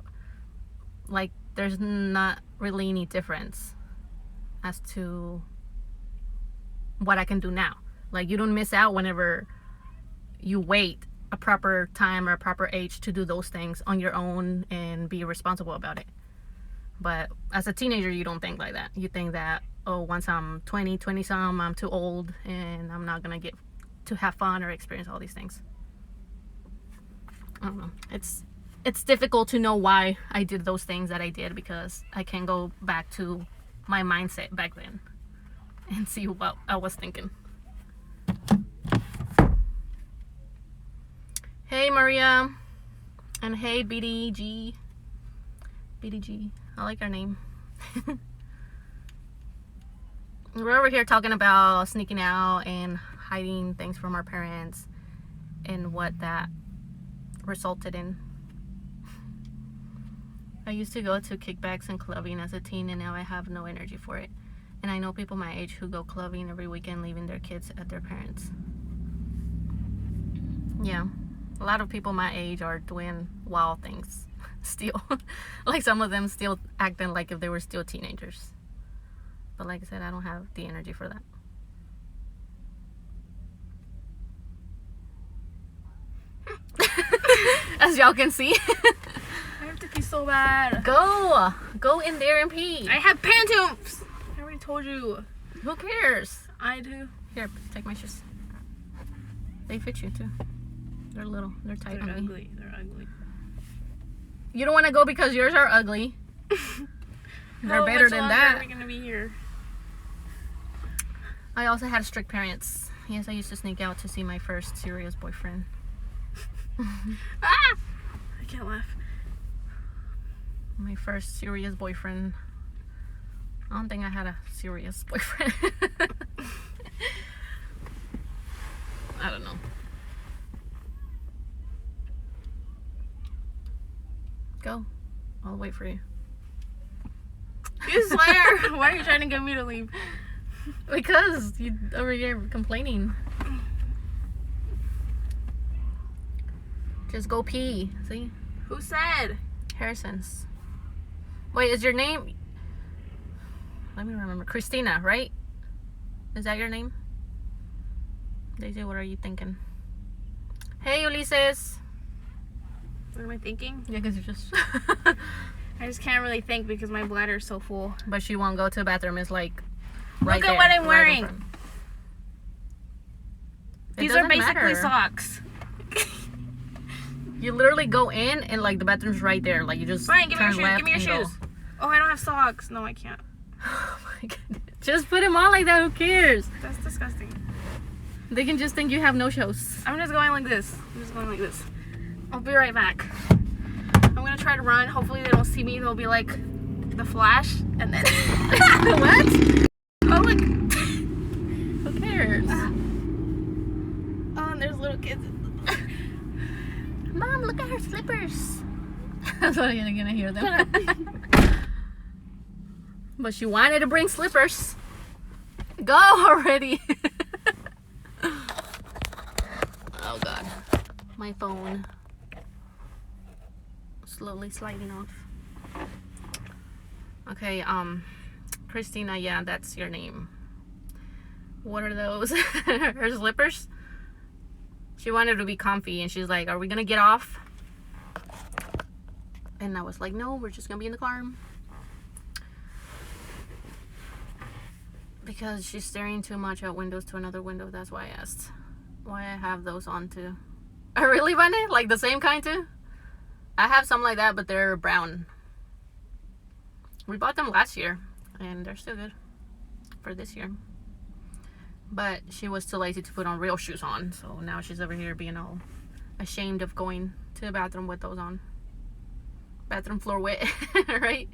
like, there's not really any difference as to what I can do now. Like, you don't miss out whenever you wait a proper time or a proper age to do those things on your own and be responsible about it. But as a teenager, you don't think like that. You think that, oh, once I'm 20-some, I'm too old and I'm not gonna get to have fun or experience all these things. I don't know. It's difficult to know why I did those things that I did, because I can go back to my mindset back then and see what I was thinking. Hey Maria, and hey BDG. I like our name. We're over here talking about sneaking out and hiding things from our parents and what that resulted in. I used to go to kickbacks and clubbing as a teen, and now I have no energy for it. And I know people my age who go clubbing every weekend, leaving their kids at their parents'. Yeah. A lot of people my age are doing wild things still. Like, some of them still acting like if they were still teenagers. But like I said, I don't have the energy for that. As y'all can see. I have to pee so bad. Go in there and pee. I have pantufs. I already told you. Who cares? I do. Here, take my shoes. They fit you too. They're little. They're tight. They're ugly. They're ugly. You don't want to go because yours are ugly. They're better than that. How are we gonna be here? I also had strict parents. Yes, I used to sneak out to see my first serious boyfriend. Ah! I can't laugh. My first serious boyfriend. I don't think I had a serious boyfriend. I don't know. Go. I'll wait for you. You swear? Why are you trying to get me to leave? Because you over here complaining. Just go pee. See? Who said? Harrison's. Wait, is your name? Let me remember. Christina, right? Is that your name? Daisy, what are you thinking? Hey, Ulysses. What am I thinking? Yeah, because you just... I just can't really think because my bladder's so full. But she won't go to the bathroom. It's like right Look at there, what I'm right wearing. These are doesn't basically matter. socks. You literally go in and like the bathroom's right there. Like you just Fine, give me your turn shoes. left Give me your and go. shoes. Oh, I don't have socks. No, I can't. Oh my goodness. Just put them on like that. Who cares? That's disgusting. They can just think you have no shows. I'm just going like this. I'll be right back. I'm gonna try to run. Hopefully they don't see me. They'll be like the Flash, and then What? oh look. Who cares? Oh, and there's little kids. Mom, look at her slippers. That's what you're gonna hear them. But she wanted to bring slippers. Go already. Oh God. My phone. Slowly sliding off. Okay, Christina, yeah, that's your name. What are those? Her slippers? She wanted to be comfy and she's like, are we gonna get off? And I was like, no, we're just gonna be in the car. Because she's staring too much out windows to another window. That's why I asked why I have those on too. Oh, really, Bunny? Like the same kind too? I have some like that, but they're brown. We bought them last year and they're still good for this year. But she was too lazy to put on real shoes on, so now she's over here being all ashamed of going to the bathroom with those on. Bathroom floor wet, right?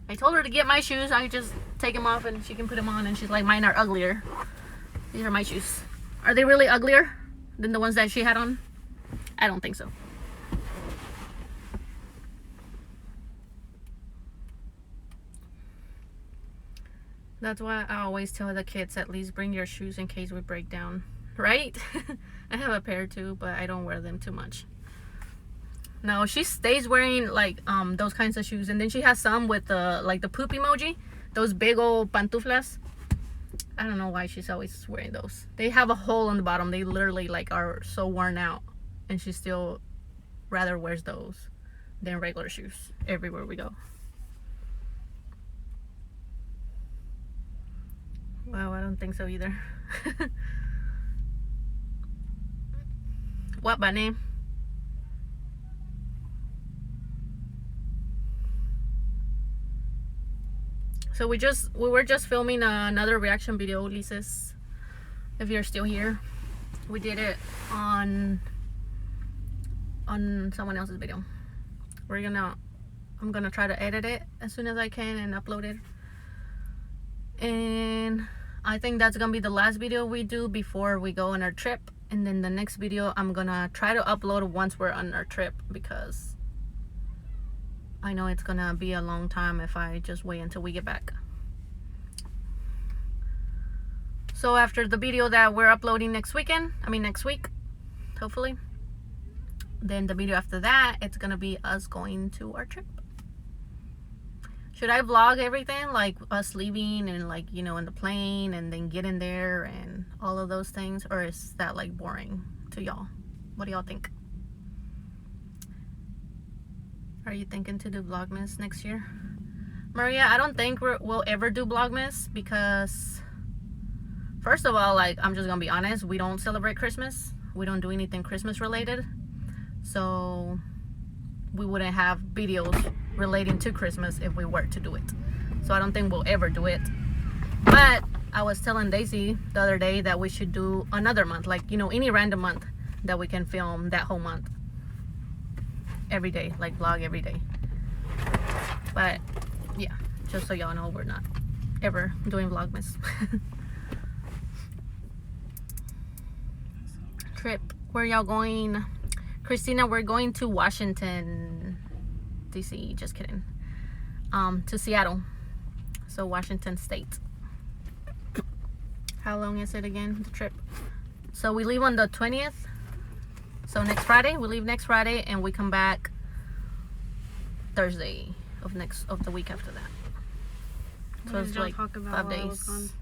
I told her to get my shoes. I could just take them off and she can put them on, and she's like, mine are uglier. These are my shoes. Are they really uglier than the ones that she had on? I don't think so. That's why I always tell the kids, at least bring your shoes in case we break down, right? I have a pair too, but I don't wear them too much. No, she stays wearing like those kinds of shoes, and then she has some with the like the poop emoji, those big old pantuflas. I don't know why she's always wearing those. They have a hole on the bottom. They literally like are so worn out, and she still rather wears those than regular shoes everywhere we go. Well, I don't think so either. What, Bunny? So we were just filming another reaction video, Lisa's. If you're still here, we did it on someone else's video. I'm gonna try to edit it as soon as I can and upload it. And I think that's gonna be the last video we do before we go on our trip. And then the next video I'm gonna try to upload once we're on our trip, because I know it's gonna be a long time if I just wait until we get back. So after the video that we're uploading next week, hopefully, then the video after that, it's gonna be us going to our trip. Should I vlog everything, like us leaving and like, you know, in the plane and then getting there and all of those things? Or is that like boring to y'all? What do y'all think? Are you thinking to do Vlogmas next year? Maria, I don't think we'll ever do Vlogmas because, first of all, like, I'm just gonna be honest, we don't celebrate Christmas. We don't do anything Christmas related. So we wouldn't have videos relating to Christmas if we were to do it. So I don't think we'll ever do it. But I was telling Daisy the other day that we should do another month, like, you know, any random month that we can film that whole month. Every day, like vlog every day. But yeah, just so y'all know, we're not ever doing Vlogmas. Trip, where y'all going? Christina, we're going to Washington DC, just kidding. To Seattle. So Washington State. How long is it again, the trip? So we leave on the 20th. So next Friday, we leave next Friday and we come back Thursday of the week after that. So it's like 5 days.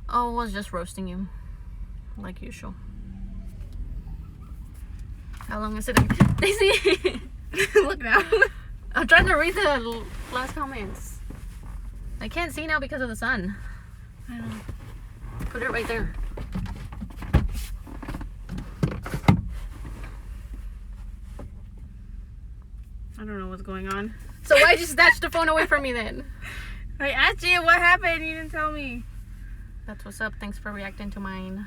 Oh, I was just roasting you, like usual. How long is it? Daisy, Look now. I'm trying to read the last comments. I can't see now because of the sun. I know. Put it right there. I don't know what's going on. So why'd you snatch the phone away from me then? I asked you what happened. You didn't tell me. That's what's up. Thanks for reacting to mine.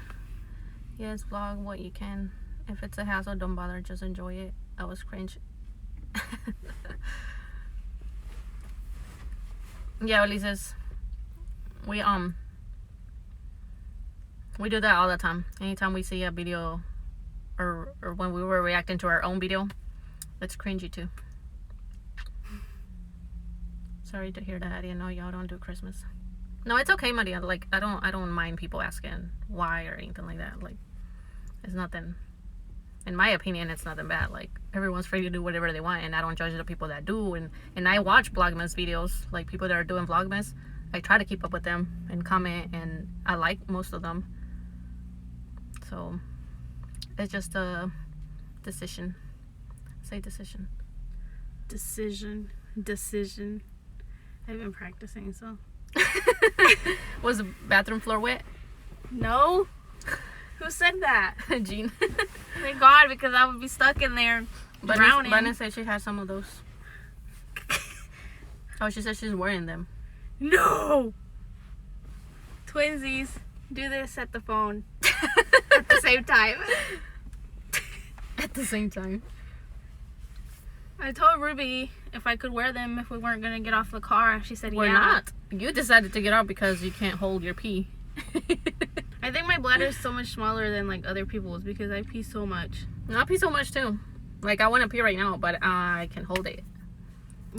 Yes, vlog what you can. If it's a hassle, don't bother. Just enjoy it. I was cringe. Yeah, Ulises. We do that all the time. Anytime we see a video or when we were reacting to our own video, it's cringy too. Sorry to hear that. I didn't know y'all don't do Christmas. No, it's okay, Maria. Like I don't mind people asking why or anything like that. Like it's nothing. In my opinion, it's nothing bad. Like everyone's free to do whatever they want, and I don't judge the people that do. And I watch Vlogmas videos, like people that are doing Vlogmas. I try to keep up with them and comment, and I like most of them. So it's just a decision. Say decision. Decision. I've been practicing, so. Was the bathroom floor wet? No. Who said that? Jean. Thank God, because I would be stuck in there drowning. Vanessa said she had some of those. Oh, she said she's wearing them. No. Twinsies, do this at the phone at the same time. At the same time. I told Ruby if I could wear them if we weren't gonna get off the car. She said, We're yeah. not. You decided to get out because you can't hold your pee. I think my bladder is so much smaller than like other people's because I pee so much. I pee so much too. Like I want to pee right now, but I can hold it.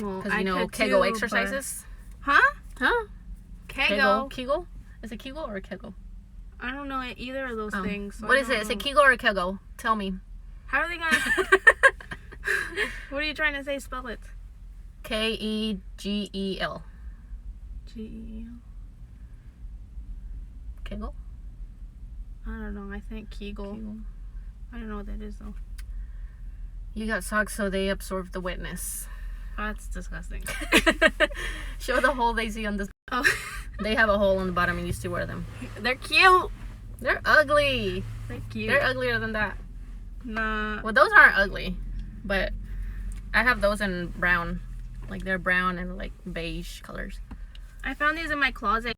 Well, Because I you know could Kegel too, exercises. but... Huh? Huh? Kegel. Kegel? Is it Kegel or Kegel? I don't know either of those things. So What I is don't it? Is it know. Kegel or Kegel? Tell me. How are they gonna? What are you trying to say? Spell it. Kegel. Gel. Kegel? I don't know. I think Kegel. Kegel. I don't know what that is though. You got socks so they absorb the wetness. Oh, that's disgusting. Show the hole they see on this. Oh, They have a hole on the bottom and used to wear them. they're cute. They're ugly. They're cute. They're uglier than that. Nah. Well, those aren't ugly, but I have those in brown. Like they're brown and like beige colors. I found these in my closet.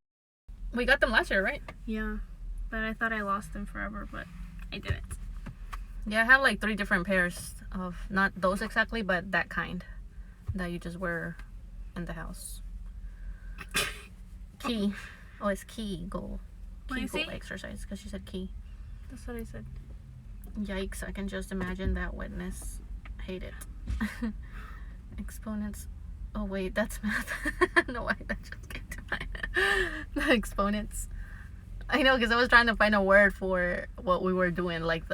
We got them last year, right? Yeah, but I thought I lost them forever, but I didn't. Yeah, I have like 3 different pairs of not those exactly, but that kind that you just wear in the house. Key. Oh, it's Kegel. Let me Kegel see. exercise because she said key. That's what I said. Yikes! I can just imagine that wetness. Hate it. Exponents. Oh wait, that's math. I don't know why that just came to mind. The exponents. I know because I was trying to find a word for what we were doing, like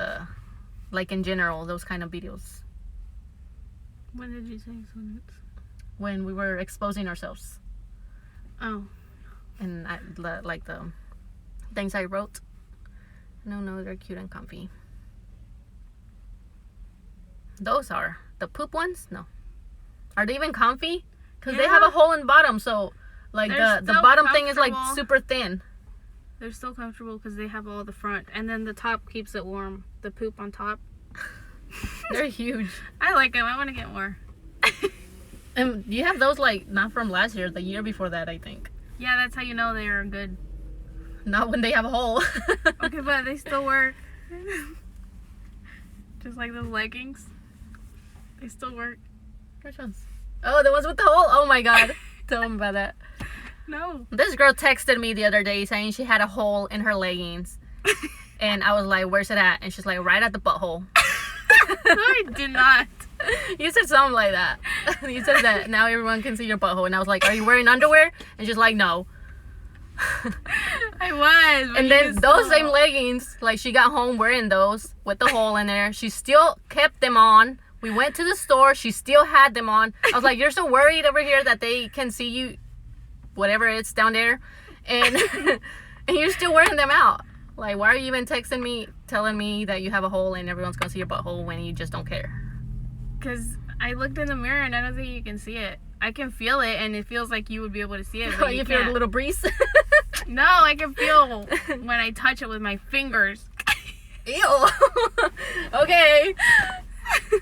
in general, those kind of videos. When did you say exponents? When we were exposing ourselves Oh. and like the things I wrote. No, they're cute and comfy. Those are the poop ones. No, are they even comfy? Because they have a hole in the bottom, so like They're the still bottom thing is like comfortable. super thin. They're still comfortable because they have all the front, and then the top keeps it warm. The poop on top. They're huge. I like them. I want to get more. And you have those like not from last year, the year before that, I think. Yeah, that's how you know they are good. Not when they have a hole. Okay, but they still work. Just like those leggings. They still work. Which ones? Oh, the ones with the hole. Oh my god. Tell them about that. No. This girl texted me the other day saying she had a hole in her leggings. And I was like, where's it at? And she's like, right at the butthole. I did not. You said something like that. You said that now everyone can see your butthole. And I was like, are you wearing underwear? And she's like, no. I was. But And you then just those saw. same leggings, like she got home wearing those with the hole in there. She still kept them on. We went to the store. She still had them on. I was like, you're so worried over here that they can see you, whatever it's down there. And, and you're still wearing them out. Like, why are you even texting me, telling me that you have a hole and everyone's going to see your butthole when you just don't care? Because I looked in the mirror and I don't think you can see it. I can feel it and it feels like you would be able to see it. But you you feel a can't. little breeze? No, I can feel when I touch it with my fingers. Ew. Okay.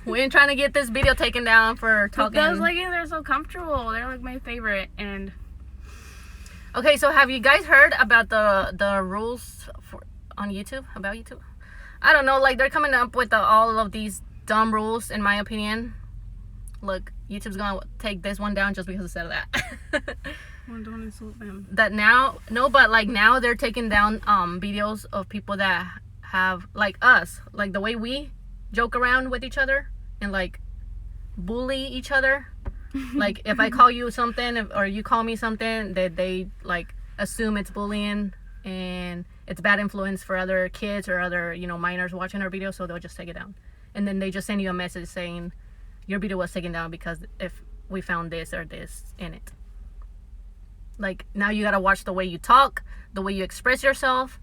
We ain't trying to get this video taken down for talking. Those leggings are so comfortable. They're like my favorite. And okay, so have you guys heard about the rules on YouTube, about YouTube? I don't know, like they're coming up with all of these dumb rules, in my opinion. Look, YouTube's gonna take this one down just because it said that. well, don't insult them. That now, no, but like now they're taking down videos of people that have, like us, like the way we joke around with each other and like bully each other. Like if I call you something or you call me something, that they like assume it's bullying and it's bad influence for other kids or other, you know, minors watching our video, so they'll just take it down. And then they just send you a message saying your video was taken down because if we found this or this in it. Like now you gotta watch the way you talk, the way you express yourself,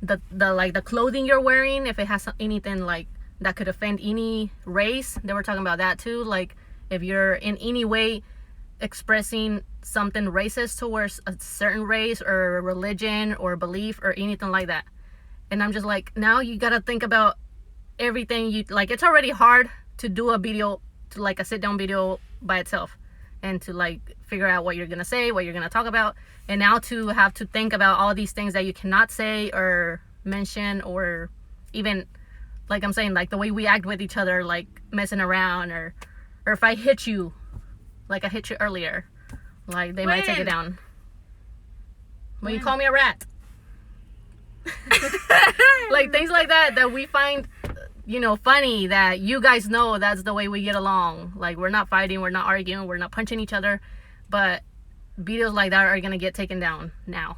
the like the clothing you're wearing, if it has anything like that could offend any race. They were talking about that too. Like if you're in any way expressing something racist towards a certain race or religion or belief or anything like that. And I'm just like, now you gotta think about everything you like. It's already hard to do a video, to like a sit down video by itself, and to like figure out what you're gonna say, what you're gonna talk about, and now to have to think about all these things that you cannot say or mention, or even like I'm saying, like the way we act with each other, like messing around, or if I hit you like I hit you earlier, like they might take it down. When you call me a rat. Like things like that we find, you know, funny, that you guys know that's the way we get along. Like we're not fighting, we're not arguing, we're not punching each other, but videos like that are gonna get taken down now.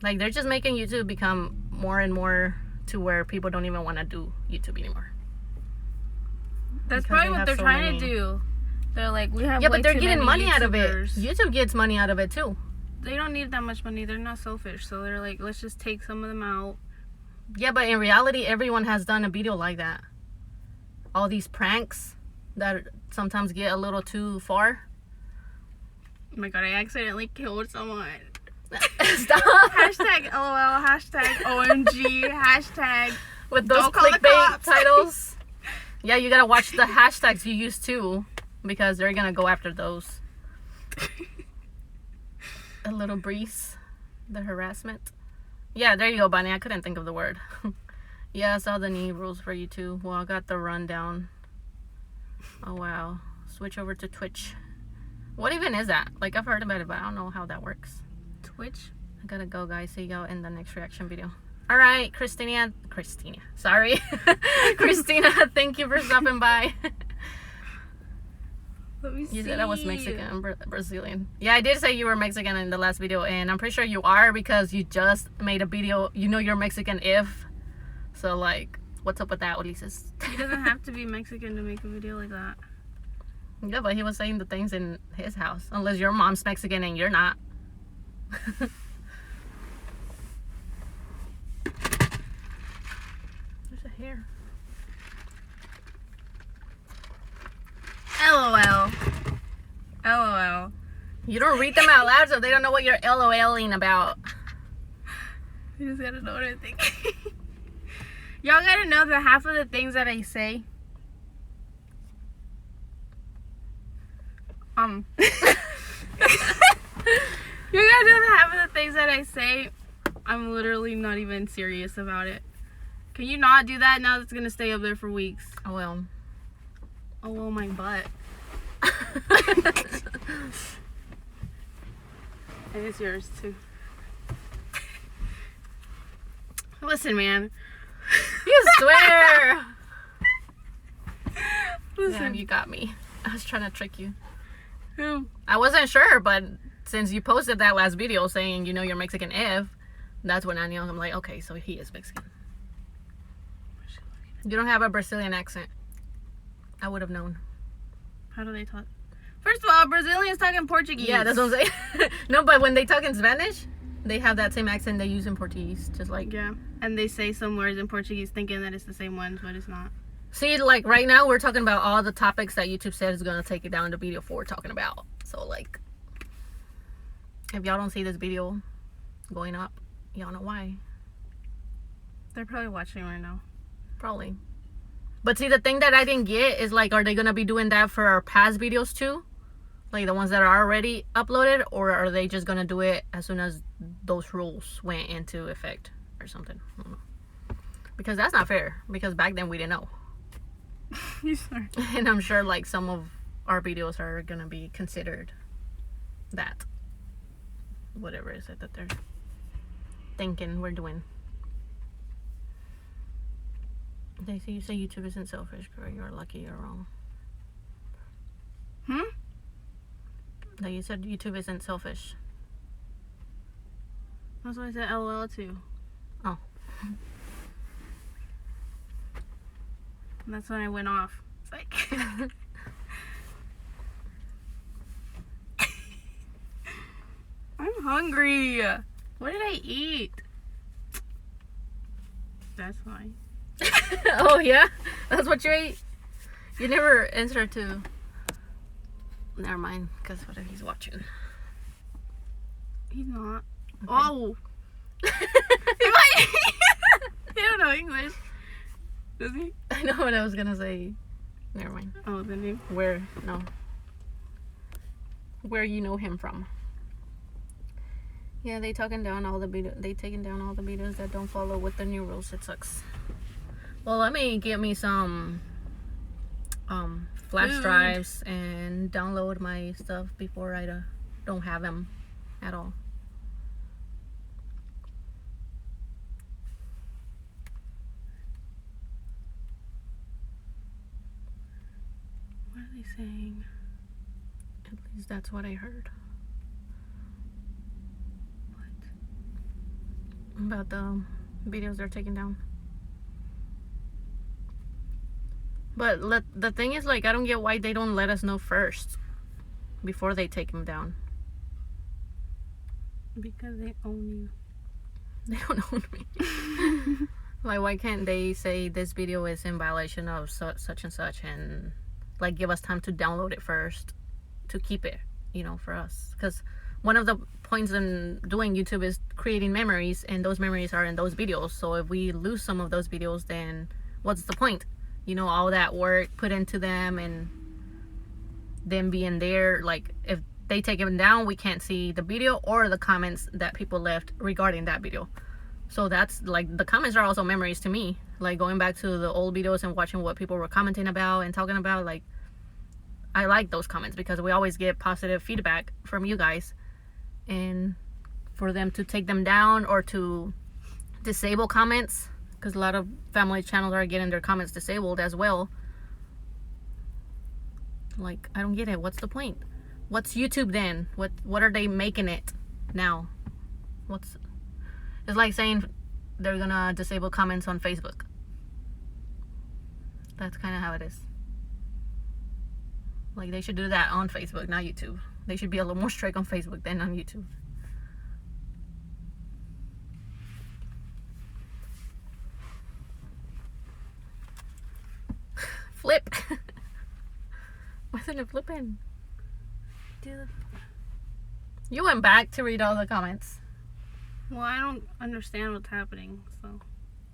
Like they're just making YouTube become more and more to where people don't even want to do YouTube anymore. That's probably what they're trying to do. They're like, we have, yeah, but they're getting money YouTubers out of it. YouTube gets money out of it too. They don't need that much money. They're not selfish, so they're like, let's just take some of them out. Yeah, but in reality, everyone has done a video like that. All these pranks that sometimes get a little too far. Oh my god, I accidentally killed someone. Stop. Hashtag LOL, hashtag OMG, hashtag with those clickbait titles. Yeah, you gotta watch the hashtags you use too, because they're gonna go after those. A little breeze, the harassment. Yeah, there you go, Bunny. I couldn't think of the word. Yeah, I saw the new rules for you too. Well, I got the rundown. Oh wow. Switch over to Twitch. What even is that? Like I've heard about it, but I don't know how that works. Twitch? I gotta go, guys. See you in the next reaction video. All right, Christina. Sorry. Christina, thank you for stopping by. Let me see. You said I was Mexican, Brazilian. Yeah, I did say you were Mexican in the last video, and I'm pretty sure you are because you just made a video. You know you're Mexican if. So, like, what's up with that, Ulises? He doesn't have to be Mexican to make a video like that. Yeah, but he was saying the things in his house. Unless your mom's Mexican and you're not. There's a hair. LOL. LOL. You don't read them out loud, so they don't know what you're LOLing about. You just gotta know what I think. Y'all gotta know that half of the things that I say. You gotta know that half of the things that I say, I'm literally not even serious about it. Can you not do that? Now it's gonna stay up there for weeks. Oh well. Oh well, my butt. And it's yours too. Listen, man. You swear. Listen. Damn, you got me. I was trying to trick you. Who? I wasn't sure, but since you posted that last video saying you know you're Mexican if, that's when I knew. I'm like, okay, so he is Mexican. You don't have a Brazilian accent. I would have known. How do they talk? First of all, Brazilians talk in Portuguese. Yeah, that's what I'm saying. No, but when they talk in Spanish, they have that same accent they use in Portuguese. Just like... Yeah, and they say some words in Portuguese thinking that it's the same ones, but it's not. See, like right now we're talking about all the topics that YouTube said is going to take it down to video 4 talking about. So like, If y'all don't see this video going up, y'all know why. They're probably watching right now. Probably. But see, the thing that I didn't get is like, are they gonna be doing that for our past videos too? Like the ones that are already uploaded, or are they just gonna do it as soon as those rules went into effect or something? I don't know. Because that's not fair. Because back then we didn't know. You sure? And I'm sure like some of our videos are gonna be considered that. Whatever is it that they're thinking we're doing. They say you say YouTube isn't selfish, girl. You're lucky you're wrong. That you said YouTube isn't selfish. That's what I said LOL too. Oh. And that's when I went off. It's like I'm hungry. What did I eat? That's why. Oh yeah? That's what you ate? You never answered to... Never mind, because what if he's watching? He's not. Okay. Oh! He might. He don't know English. Does he? I know what I was gonna say. Never mind. Oh, then he... Where? No. Where you know him from. Yeah, they taking down all the videos that don't follow with the new rules. It sucks. Well, let me get me some flash Food. drives and download my stuff before I don't have them at all. What are they saying? At least that's what I heard. What? About the videos they're taking down. But the thing is, like, I don't get why they don't let us know first before they take them down. Because they own you. They don't own me. Like, why can't they say this video is in violation of such and such, and like give us time to download it first to keep it, you know, for us? Because one of the points in doing YouTube is creating memories, and those memories are in those videos. So if we lose some of those videos, then what's the point? You know, all that work put into them and them being there. Like, if they take them down, we can't see the video or the comments that people left regarding that video. So that's like, the comments are also memories to me. Like, going back to the old videos and watching what people were commenting about and talking about, like, I like those comments because we always get positive feedback from you guys. And for them to take them down or to disable comments, because a lot of family channels are getting their comments disabled as well. Like, I don't get it. What's the point? What's YouTube then? What are they making it now? It's like saying they're gonna disable comments on Facebook. That's kind of how it is. Like, they should do that on Facebook, not YouTube. They should be a little more strict on Facebook than on YouTube. Flip. Why isn't it flipping? Dude. You went back to read all the comments. Well, I don't understand what's happening, so.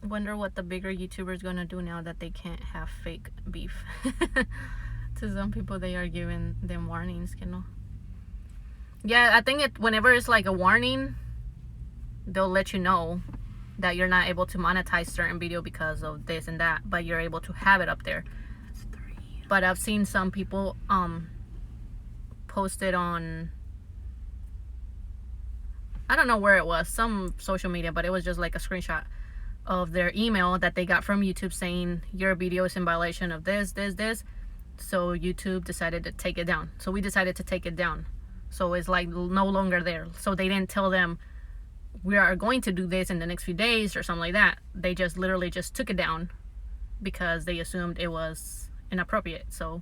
Wonder what the bigger YouTubers gonna do now that they can't have fake beef. To some people, they are giving them warnings, you know. Yeah, I think whenever it's like a warning, they'll let you know that you're not able to monetize certain video because of this and that, but you're able to have it up there. That's 3. But I've seen some people post it on, I don't know where it was, some social media, but it was just like a screenshot of their email that they got from YouTube saying your video is in violation of this. So YouTube decided to take it down. So we decided to take it down. So it's like no longer there. So they didn't tell them we are going to do this in the next few days or something like that. They just literally just took it down because they assumed it was inappropriate. So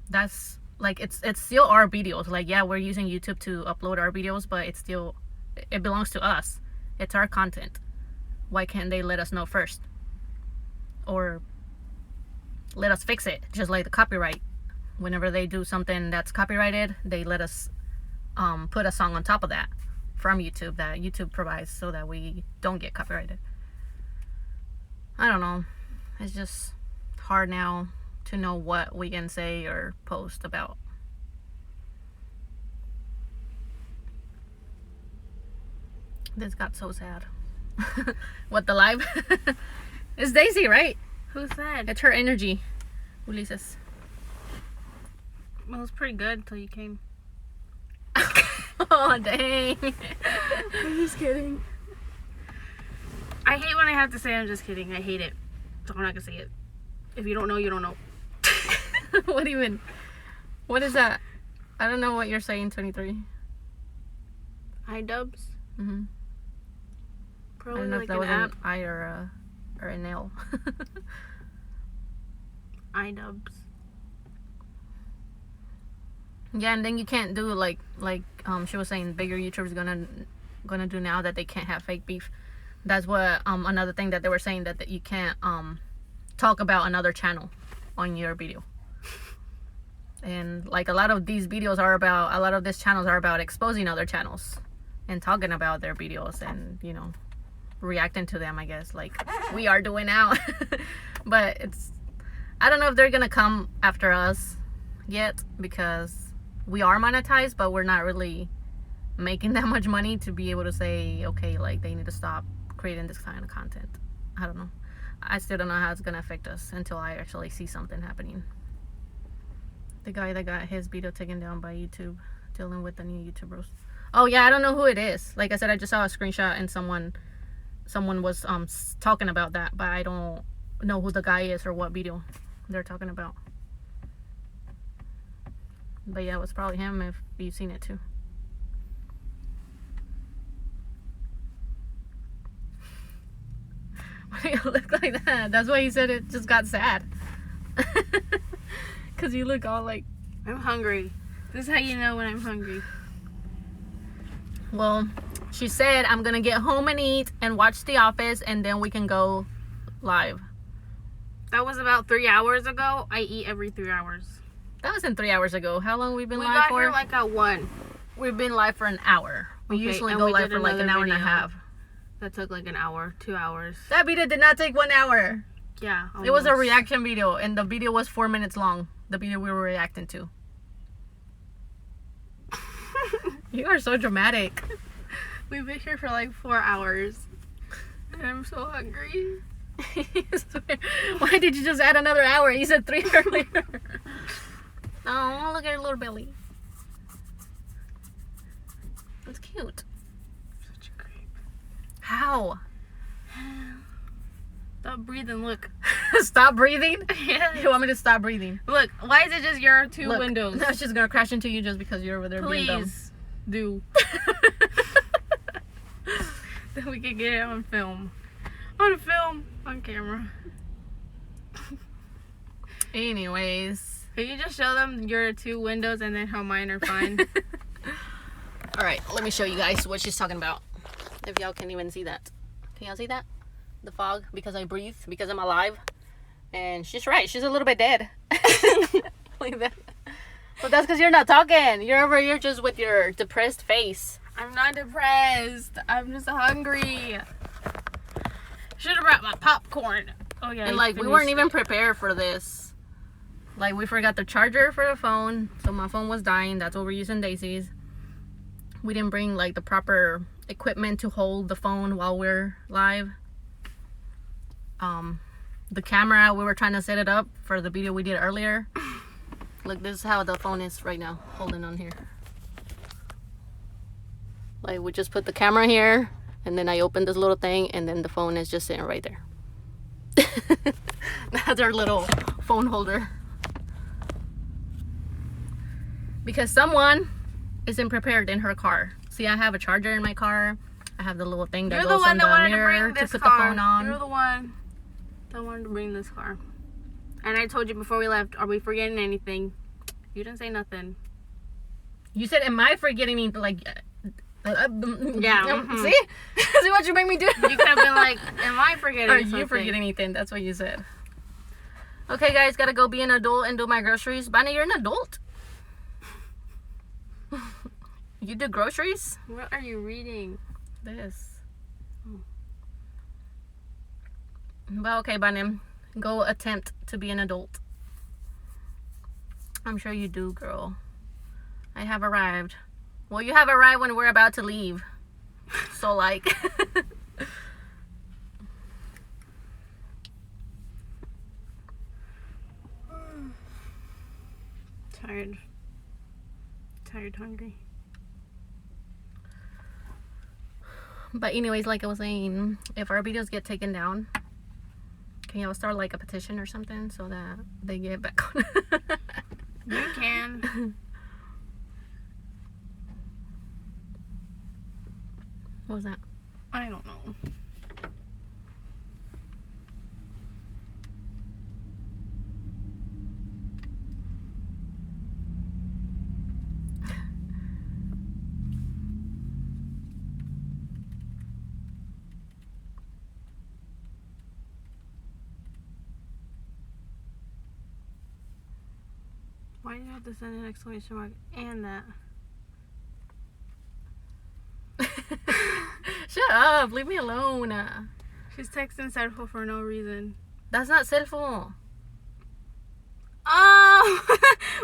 that's like, it's still our videos. Like, yeah, we're using YouTube to upload our videos, but it belongs to us. It's our content. Why can't they let us know first? Or let us fix it, just like the copyright. Whenever they do something that's copyrighted, they let us put a song on top of that from YouTube that YouTube provides so that we don't get copyrighted. I don't know. It's just hard now to know what we can say or post about. This got so sad. What, the live? It's Daisy, right? Who said? It's her energy. Ulises. It was pretty good until you came. Oh, dang. I'm just kidding. I hate when I have to say I'm just kidding. I hate it. So I'm not gonna say it. If you don't know, you don't know. What even? What is that? I don't know what you're saying, 23. iDubbbz? Mm-hmm. I Probably don't know like if that an was app. an I or an L. iDubbbz. Yeah, and then you can't do like she was saying, bigger YouTubers gonna do now that they can't have fake beef. That's what another thing that they were saying, that you can't talk about another channel on your video. And like a lot of these channels are about exposing other channels and talking about their videos and, you know, reacting to them, I guess, like we are doing now. But I don't know if they're gonna come after us yet, because we are monetized, but we're not really making that much money to be able to say, okay, like they need to stop creating this kind of content. I don't know. I still don't know how it's gonna affect us until I actually see something happening. The guy that got his video taken down by YouTube, dealing with the new YouTubers. Oh yeah, I don't know who it is. Like I said, I just saw a screenshot and someone was talking about that, but I don't know who the guy is or what video they're talking about. But yeah, it was probably him if you've seen it too. Why do you look like that? That's why he said it just got sad. Because you look all like... I'm hungry. This is how you know when I'm hungry. Well, she said, I'm going to get home and eat and watch The Office, and then we can go live. That was about 3 hours ago. I eat every 3 hours. That wasn't 3 hours ago. How long we been We live got for? here like at 1. We've been live for an hour. We Okay, usually and go we live did for like an another hour and a video. half. That took like an hour, 2 hours. That video did not take 1 hour. Yeah. It was a almost. reaction video, and the video was 4 minutes long. The video we were reacting to. You are so dramatic. We've been here for like 4 hours. And I'm so hungry. Why did you just add another hour? You said 3 earlier. Oh, look at her little belly. It's cute. Such a creep. How? Stop breathing, look. Stop breathing? Yeah. You want me to stop breathing? Look, why is it just your two Look, windows? No, it's just gonna crash into you just because you're over there being dumb. Please do. Then we can get it on film. On camera. Anyways. Can you just show them your 2 windows and then how mine are fine? Alright, let me show you guys what she's talking about. If y'all can even see that. Can y'all see that? The fog, because I breathe, because I'm alive. And she's right, she's a little bit dead. Like that. But that's because you're not talking. You're over here just with your depressed face. I'm not depressed. I'm just hungry. Should have brought my popcorn. Oh yeah. And I like, we finished weren't even it. prepared for this. Like, we forgot the charger for the phone, so my phone was dying. That's what we're using Daisy's. We didn't bring like the proper equipment to hold the phone while we're live. The camera, we were trying to set it up for the video we did earlier. Look, this is how the phone is right now, holding on here. Like, we just put the camera here, and then I open this little thing, and then the phone is just sitting right there. That's our little phone holder. Because someone isn't prepared in her car. See, I have a charger in my car. I have the little thing that You're the goes one on that the wanted to mirror bring to this put car. the phone on. You're the one that wanted to bring this car. And I told you before we left, are we forgetting anything? You didn't say nothing. You said, am I forgetting anything? Like, Yeah. Mhm. See? See what you make me do? You could have been like, am I forgetting Are something? you forgetting anything? That's what you said. Okay, guys, gotta go be an adult and do my groceries. Bonnie, you're an adult. You do groceries? What are you reading? This. Oh. Well, okay, Banim. Go attempt to be an adult. I'm sure you do, girl. I have arrived. Well, you have arrived when we're about to leave. So, like... Tired, hungry. But anyways, like I was saying, if our videos get taken down, can y'all start like a petition or something so that they get back on? You can. What was that? I don't know. Why do you have to send an exclamation mark and that? Shut up! Leave me alone. She's texting Sergio for no reason. That's not Sergio. Oh!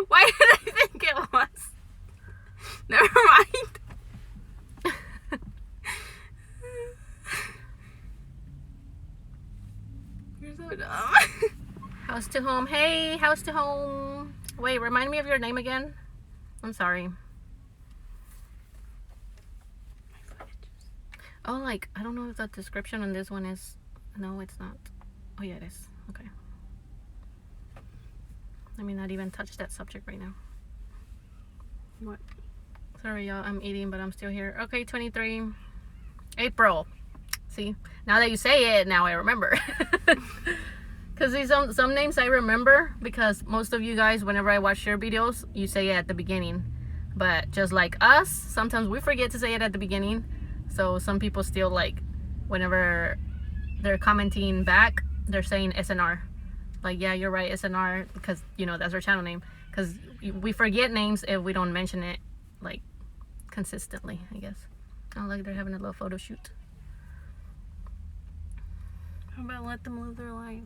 Why did I think it was? Never mind. You're so dumb. House to home. Hey, house to home. Wait, remind me of your name again. I'm sorry. Oh, like, I don't know if the description on this one is... No, it's not. Oh, yeah, it is. Okay. Let me not even touch that subject right now. What? Sorry, y'all. I'm eating, but I'm still here. Okay, 23. April. See? Now that you say it, now I remember. Because some names I remember because most of you guys, whenever I watch your videos, you say it at the beginning. But just like us, sometimes we forget to say it at the beginning. So some people still like, whenever they're commenting back, they're saying SNR. Like, yeah, you're right, SNR, because, you know, that's our channel name. Because we forget names if we don't mention it, like, consistently, I guess. Oh, look, they're having a little photo shoot. How about let them live their life?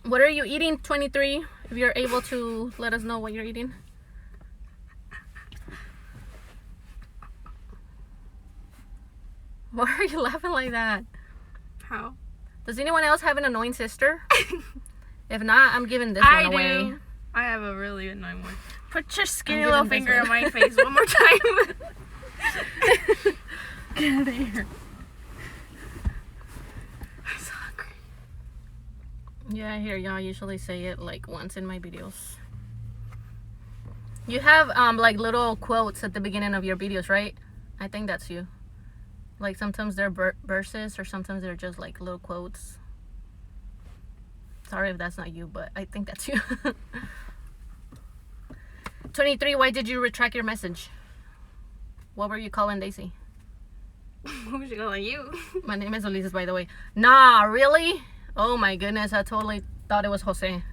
What are you eating, 23? If you're able to let us know what you're eating. Why are you laughing like that? How? Does anyone else have an annoying sister? If not, I'm giving this one away. I do. I have a really annoying one. Put your skinny I'm little giving finger this in one. my face one more time. Get out of here. I'm so hungry. Yeah, I hear y'all usually say it like once in my videos. You have like little quotes at the beginning of your videos, right? I think that's you. Like sometimes they're verses or sometimes they're just like little quotes. Sorry if that's not you, but I think that's you. 23, why did you retract your message? What were you calling Daisy? What was she calling you? My name is Ulises, by the way. Nah, really? Oh my goodness, I totally thought it was Jose.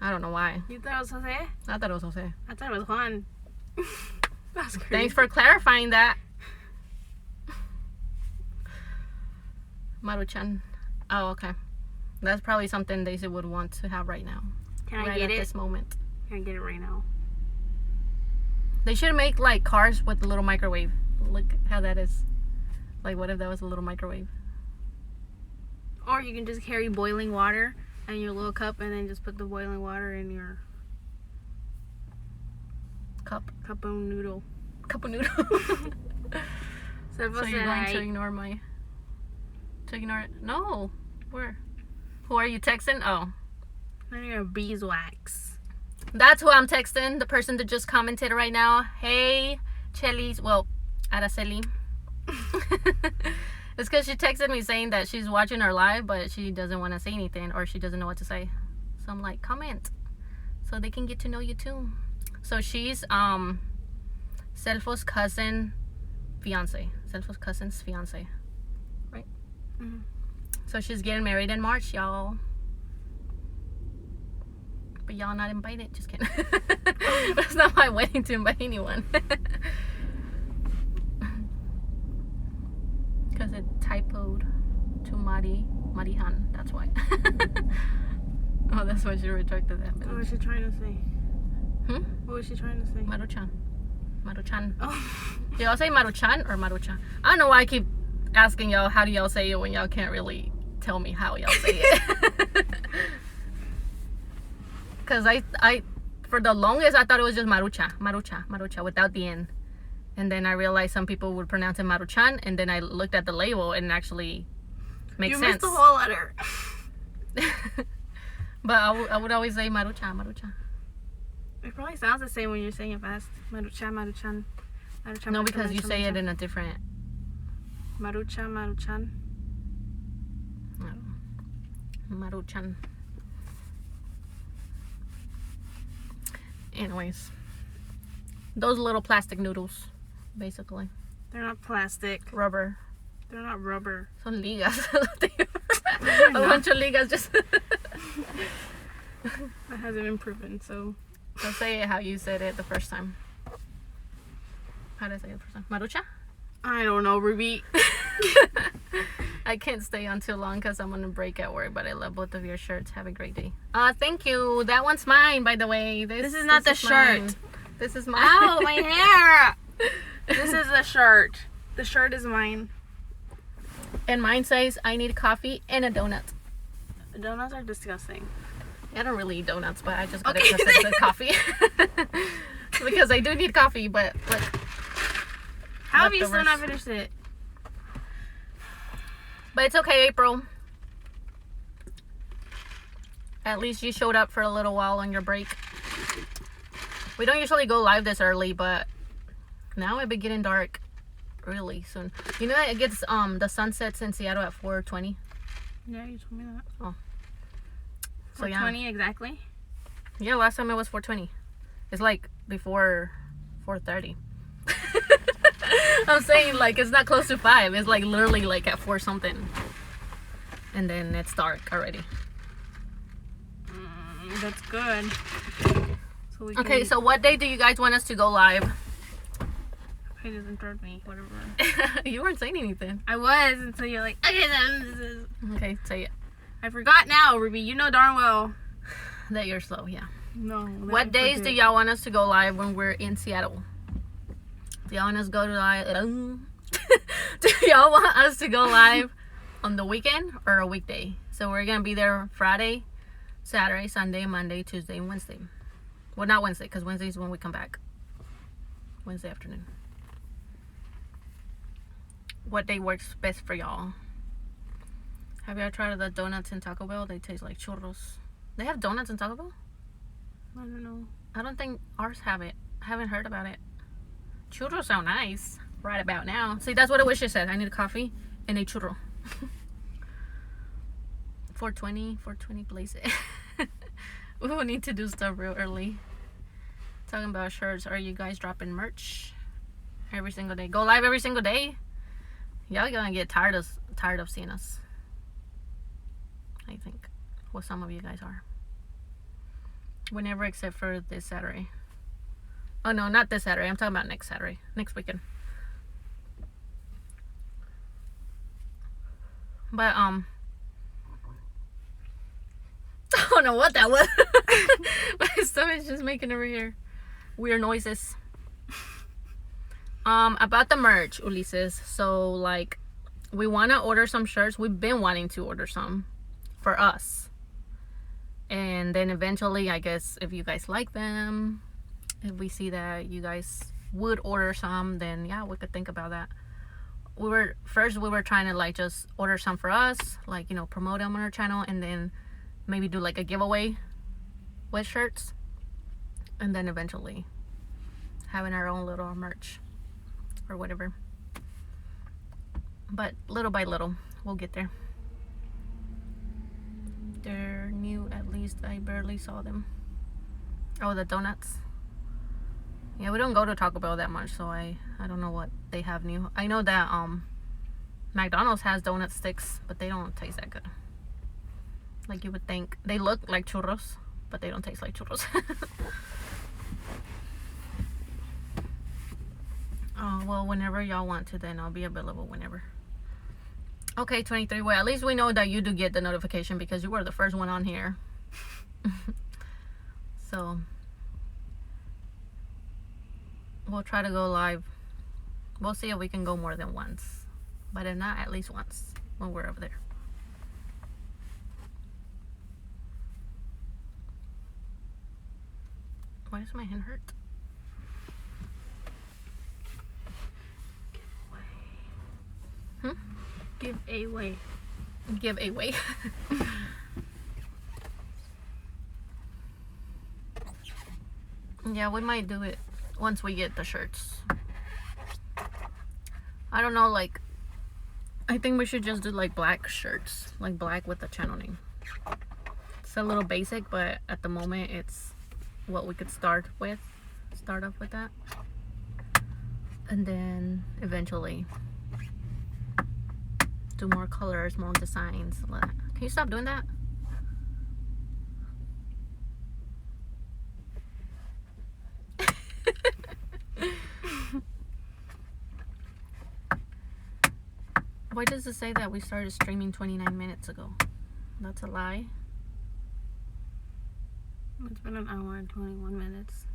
I don't know why. You thought it was Jose? I thought it was Jose. I thought it was Juan. That's crazy. Thanks for clarifying that. Maruchan. Oh, okay. That's probably something Daisy would want to have right now. Can I right get at it? this moment. Can I get it right now? They should make like cars with a little microwave. Look how that is. Like, what if that was a little microwave? Or you can just carry boiling water in your little cup and then just put the boiling water in your Cup of noodle. of noodle. So So you're going to ignore my... To ignore it? No. Where? Who are you texting? Oh. None of your beeswax. That's who I'm texting. The person that just commented right now. Hey, Chelis. Well, Araceli. It's because she texted me saying that she's watching our live, but she doesn't want to say anything or she doesn't know what to say. So I'm like, comment. So they can get to know you too. So she's Selfo's cousin fiance. Selfo's cousin's fiance. Right? Mm-hmm. So she's getting married in March, y'all. But y'all not invited. Just kidding. It's not my wedding to invite anyone. Because it typoed to Marihan. That's why. Oh, that's why she retracted that. What was she trying to say? What was she trying to say? Maruchan. Maruchan. Oh. Do y'all say Maruchan or Maruchan? I don't know why I keep asking y'all how do y'all say it when y'all can't really tell me how y'all say it. Because I for the longest I thought it was just Marucha without the N. And then I realized some people would pronounce it Maruchan, and then I looked at the label and it actually makes sense. You missed the whole letter. But I would always say Marucha. It probably sounds the same when you're saying it fast. Maruchan. No, because you say it in a different... Maruchan. Maruchan. Anyways. Those little plastic noodles, basically. They're not plastic. Rubber. They're not rubber. Son ligas. A bunch of ligas just... That hasn't been proven, so... So say it how you said it the first time. How did I say it the first time? Marucha? I don't know, Ruby. I can't stay on too long because I'm on a break at work, but I love both of your shirts. Have a great day. Thank you. That one's mine, by the way. This is not the shirt. Mine. This is mine. Ow, my hair! This is the shirt. The shirt is mine. And mine says, I need coffee and a donut. Donuts are disgusting. I don't really eat donuts, but I just got it because it said coffee. Because I do need coffee, but look. How have you still not finished it? But it's okay, April. At least you showed up for a little while on your break. We don't usually go live this early, but now it be getting dark really soon. You know that it gets the sun sets in Seattle at 4:20? Yeah, you told me that. Oh. So 4:20 yeah. exactly? Yeah, last time it was 4:20. It's like before 4:30. I'm saying like it's not close to 5. It's like literally like at 4 something. And then it's dark already. That's good. So Okay, so what day do you guys want us to go live? He doesn't threaten me, whatever. You weren't saying anything. I was until you're like, okay, then. Okay, say it. I forgot now, Ruby. You know darn well. That you're slow, yeah. No. What days do y'all want us to go live when we're in Seattle? Do y'all want us to go to live? Do y'all want us to go live on the weekend or a weekday? So we're gonna be there Friday, Saturday, Sunday, Monday, Tuesday, and Wednesday. Well, not Wednesday, because Wednesday is when we come back. Wednesday afternoon. What day works best for y'all? Have y'all tried the donuts in Taco Bell? They taste like churros. They have donuts in Taco Bell? I don't know. I don't think ours have it. I haven't heard about it. Churros sound nice right about now. See, that's what I wish it said. I need a coffee and a churro. 4:20 place it. We will need to do stuff real early. Talking about shirts. Are you guys dropping merch every single day? Go live every single day? Y'all gonna get tired of seeing us. I think. Well, some of you guys are. Whenever except for this Saturday. Oh no, not this Saturday. I'm talking about next Saturday. Next weekend. But I don't know what that was. My stomach's just making weird noises. About the merch, Ulises. So like we wanna order some shirts. We've been wanting to order some for us. And then eventually, I guess, if you guys like them, if we see that you guys would order some, then yeah, we could think about that. We were trying to like just order some for us, like, you know, promote them on our channel, and then maybe do like a giveaway with shirts, and then eventually having our own little merch or whatever. But little by little, we'll get there. They're new, at least I barely saw them. Oh, the donuts. Yeah, we don't go to Taco Bell that much, so I don't know what they have new. I know that McDonald's has donut sticks, but they don't taste that good. Like you would think. They look like churros, but they don't taste like churros. Oh, well, whenever y'all want to, then I'll be available whenever. Okay, 23. Well, at least we know that you do get the notification because you were the first one on here. So, we'll try to go live. We'll see if we can go more than once. But if not, at least once when we're over there. Why does my hand hurt? Give away. Give away. Yeah, we might do it once we get the shirts. I don't know, like, I think we should just do like black shirts, like black with the channel name. It's a little basic, but at the moment it's what we could start off with that, and then eventually do more colors, more designs. Can you stop doing that? Why does it say that we started streaming 29 minutes ago? That's a lie. It's been an hour and 21 minutes.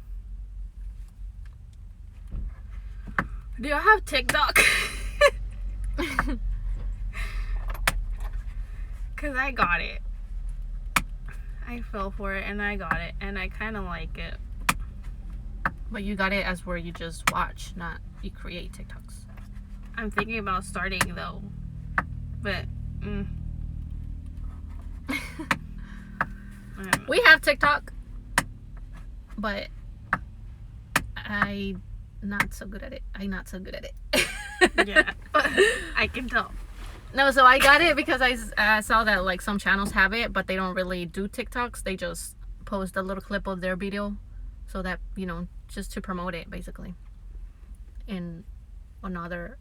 Do you have TikTok? Cause I got it. I fell for it and I got it and I kind of like it. But you got it as where you just watch, not you create TikToks. I'm thinking about starting though, but we have TikTok, but I'm not so good at it. Yeah, I can tell. No, so I got it because I saw that like some channels have it, but they don't really do TikToks. They just post a little clip of their video, so that, you know, just to promote it basically. And on other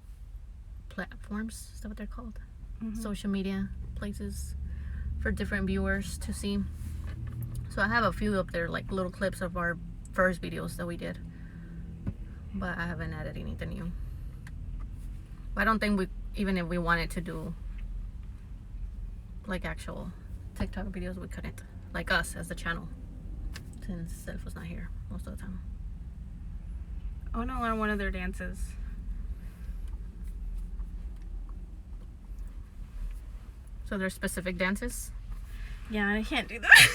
platforms, is that what they're called? Mm-hmm. Social media places for different viewers to see. So I have a few up there, like little clips of our first videos that we did, but I haven't added anything new. But I don't think even if we wanted to do like actual TikTok videos, we couldn't, like us as the channel, since Self was not here most of the time. I want to learn one of their dances. So there's specific dances? Yeah, I can't do that.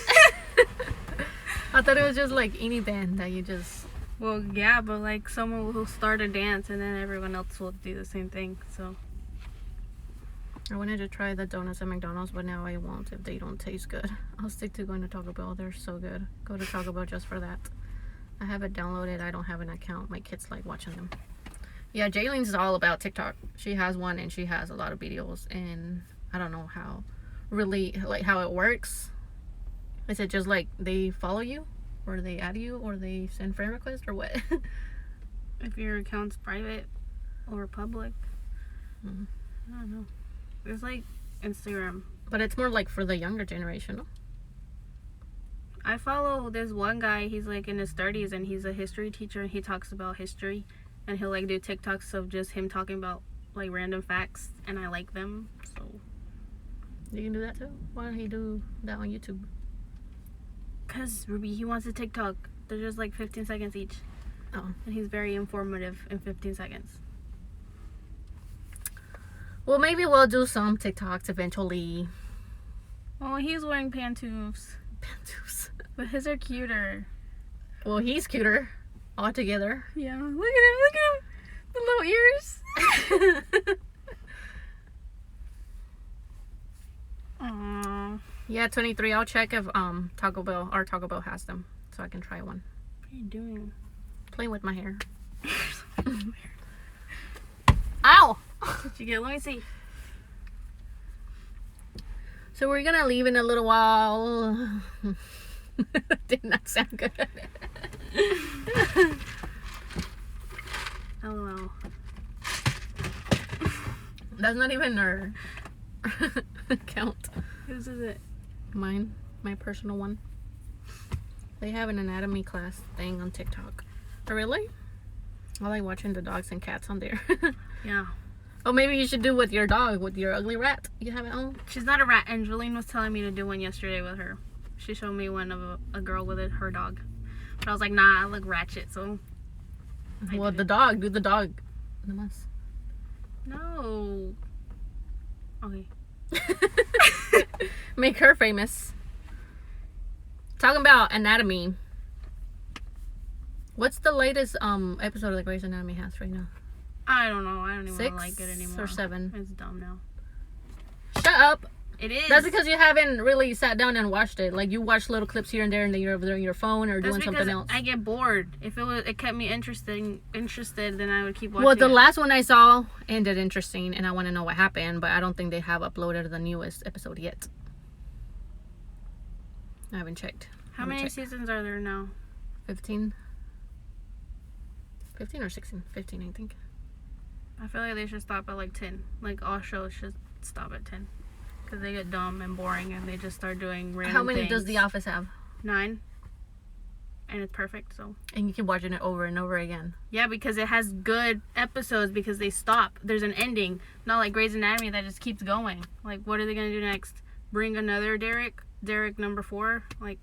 I thought it was just like anything that you just... Well, yeah, but like someone will start a dance and then everyone else will do the same thing, so... I wanted to try the donuts at McDonald's, but now I won't if they don't taste good. I'll stick to going to Taco Bell. They're so good. Go to Taco Bell just for that. I have it downloaded. I don't have an account. My kids like watching them. Yeah, Jaylene's is all about TikTok. She has one and she has a lot of videos, and I don't know how it works. Is it just like they follow you, or they add you, or they send friend requests, or what? If your account's private or public. Mm-hmm. I don't know. It's like Instagram. But it's more like for the younger generation, no? I follow this one guy. He's like in his 30s and he's a history teacher, and he talks about history, and he'll like do TikToks of just him talking about like random facts, and I like them. So you can do that too. Why don't he do that on YouTube? Cause Ruby, he wants a TikTok. They're just like 15 seconds each. Oh. And he's very informative in 15 seconds. Well, maybe we'll do some TikToks eventually. Well, he's wearing pantoufles. Pantoufles. But his are cuter. Well, he's cuter altogether. Yeah. Look at him. The little ears. Aww. Yeah, 23. I'll check if Taco Bell has them, so I can try one. What are you doing? Playing with my hair. Ow! Did you get? Let me see. So we're gonna leave in a little while. Did not sound good. LOL. That's not even our account. Whose is it? Mine. My personal one. They have an anatomy class thing on TikTok. Oh, really? I like watching the dogs and cats on there. Yeah. Oh, maybe you should do with your dog, with your ugly rat you have at home. She's not a rat. Angeline was telling me to do one yesterday with her. She showed me one of a girl with her dog. But I was like, nah, I look ratchet, so. Well, the dog. Do the dog. Namas. No. Okay. Make her famous. Talking about anatomy. What's the latest episode of the Grey's Anatomy has right now? I don't know. I don't even 6 like it anymore. or 7? It's dumb now. Shut up. It is. That's because you haven't really sat down and watched it. Like, you watch little clips here and there, and then you're over there on your phone or doing something else. I get bored. If it kept me interested, then I would keep watching. Well, the last one I saw ended interesting, and I want to know what happened, but I don't think they have uploaded the newest episode yet. I haven't checked. How many seasons are there now? 15. 15 or 16? 15, I think. I feel like they should stop at like 10. Like, all shows should stop at 10. Because they get dumb and boring and they just start doing random How many things. does The Office have? 9. And it's perfect, so. And you keep watching it over and over again. Yeah, because it has good episodes because they stop. There's an ending. Not like Grey's Anatomy that just keeps going. Like, what are they going to do next? Bring another Derek? Derek number 4? Like,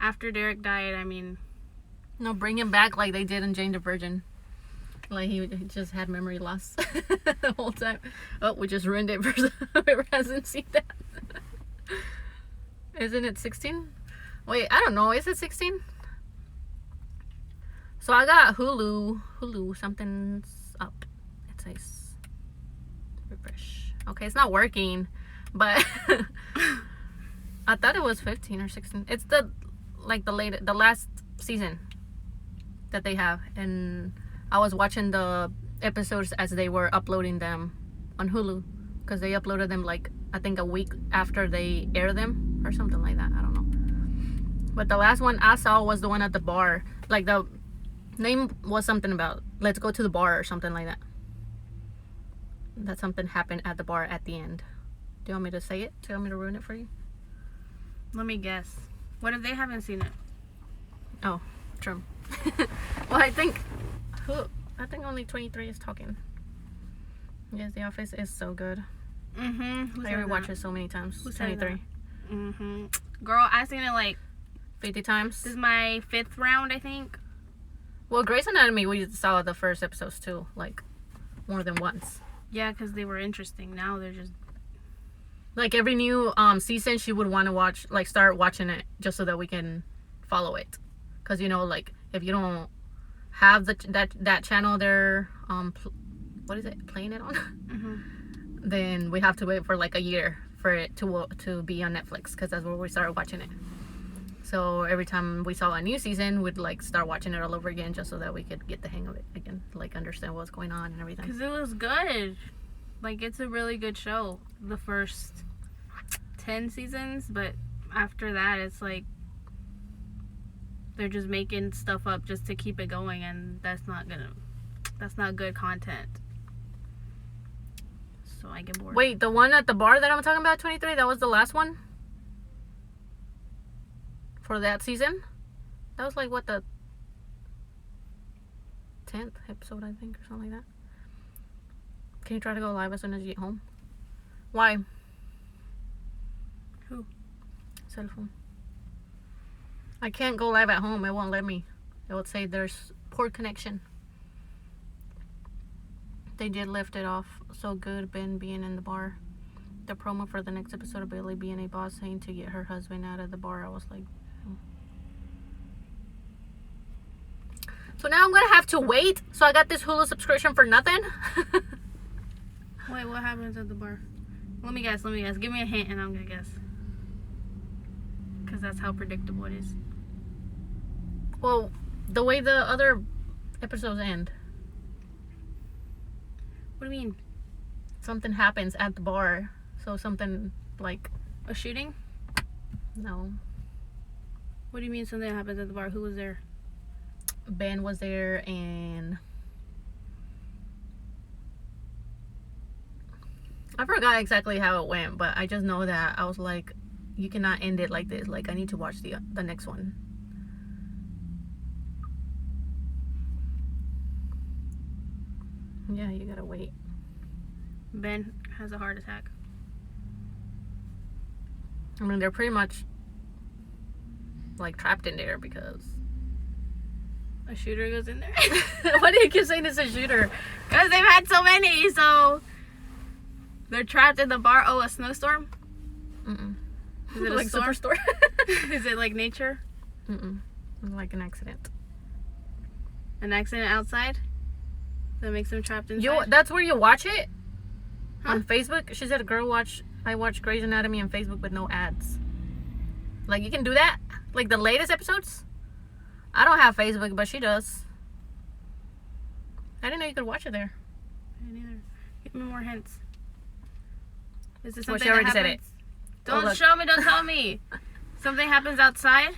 after Derek died, I mean... No, bring him back like they did in Jane the Virgin. Like, he just had memory loss the whole time. Oh, we just ruined it for whoever hasn't seen that. Isn't it 16? Wait, I don't know. Is it 16? So I got Hulu. Something's up. It says refresh. Okay, it's not working, but I thought it was 15 or 16. It's the last season that they have, and I was watching the episodes as they were uploading them on Hulu, because they uploaded them like I think a week after they air them or something like that. I don't know. But the last one I saw was the one at the bar. Like, the name was something about let's go to the bar or something like that. That something happened at the bar at the end. Do you want me to say it? Do you want me to ruin it for you? Let me guess. What if they haven't seen it? Oh, true. Well, I think only 23 is talking. Yes, The Office is so good. Mm-hmm. I rewatched it so many times. Who said 23. Mm-hmm. Girl, I've seen it like 50 times. this is my 5th round, I think. Well, Grey's Anatomy, we saw the first episodes too, like more than once. Yeah, because they were interesting. Now they're just... Like, every new season, she would want to start watching it just so that we can follow it. Because, you know, like, if you don't have that channel they're what is it, playing it on? Mm-hmm. Then we have to wait for like a year for it to be on Netflix, because that's where we started watching it. So every time we saw a new season, we'd like start watching it all over again just so that we could get the hang of it again, like understand what's going on and everything. Because it was good. Like, it's a really good show. The first 10 seasons, but after that, it's like they're just making stuff up just to keep it going, and that's not good content. So I get bored. Wait, the one at the bar that I'm talking about, 23, that was the last one for that season? That was like, what, the 10th episode, I think, or something like that. Can you try to go live as soon as you get home? Why? Who? Cell phone. I can't go live at home. It won't let me. It would say there's poor connection. They did lift it off. So good, Ben being in the bar. The promo for the next episode of Billy being a boss saying to get her husband out of the bar. I was like... So now I'm gonna have to wait. So I got this Hulu subscription for nothing. Wait, what happens at the bar? Let me guess. Give me a hint and I'm gonna guess. Because that's how predictable it is. Well, the way the other episodes end. What do you mean? Something happens at the bar. So something like... A shooting? No. What do you mean something happens at the bar? Who was there? Ben was there, and... I forgot exactly how it went, but I just know that I was like, you cannot end it like this. Like, I need to watch the next one. Yeah, you gotta wait. Ben has a heart attack. I mean, they're pretty much like trapped in there because A shooter goes in there. why do you keep saying it's a shooter? Because they've had so many, so they're trapped in the bar. Oh, a snowstorm? Mm-mm. Is it a Like storm? Superstore? Is it like nature? Mm-mm. Like an accident. An accident outside that makes them trapped inside? That's where you watch it? Huh? On Facebook? She said I watch Grey's Anatomy on Facebook with no ads. Like, you can do that? Like the latest episodes? I don't have Facebook, but she does. I didn't know you could watch it there. Me neither. Give me more hints. Is this Well, something she already that said happens? it. Don't look. show me, don't tell me. Something happens outside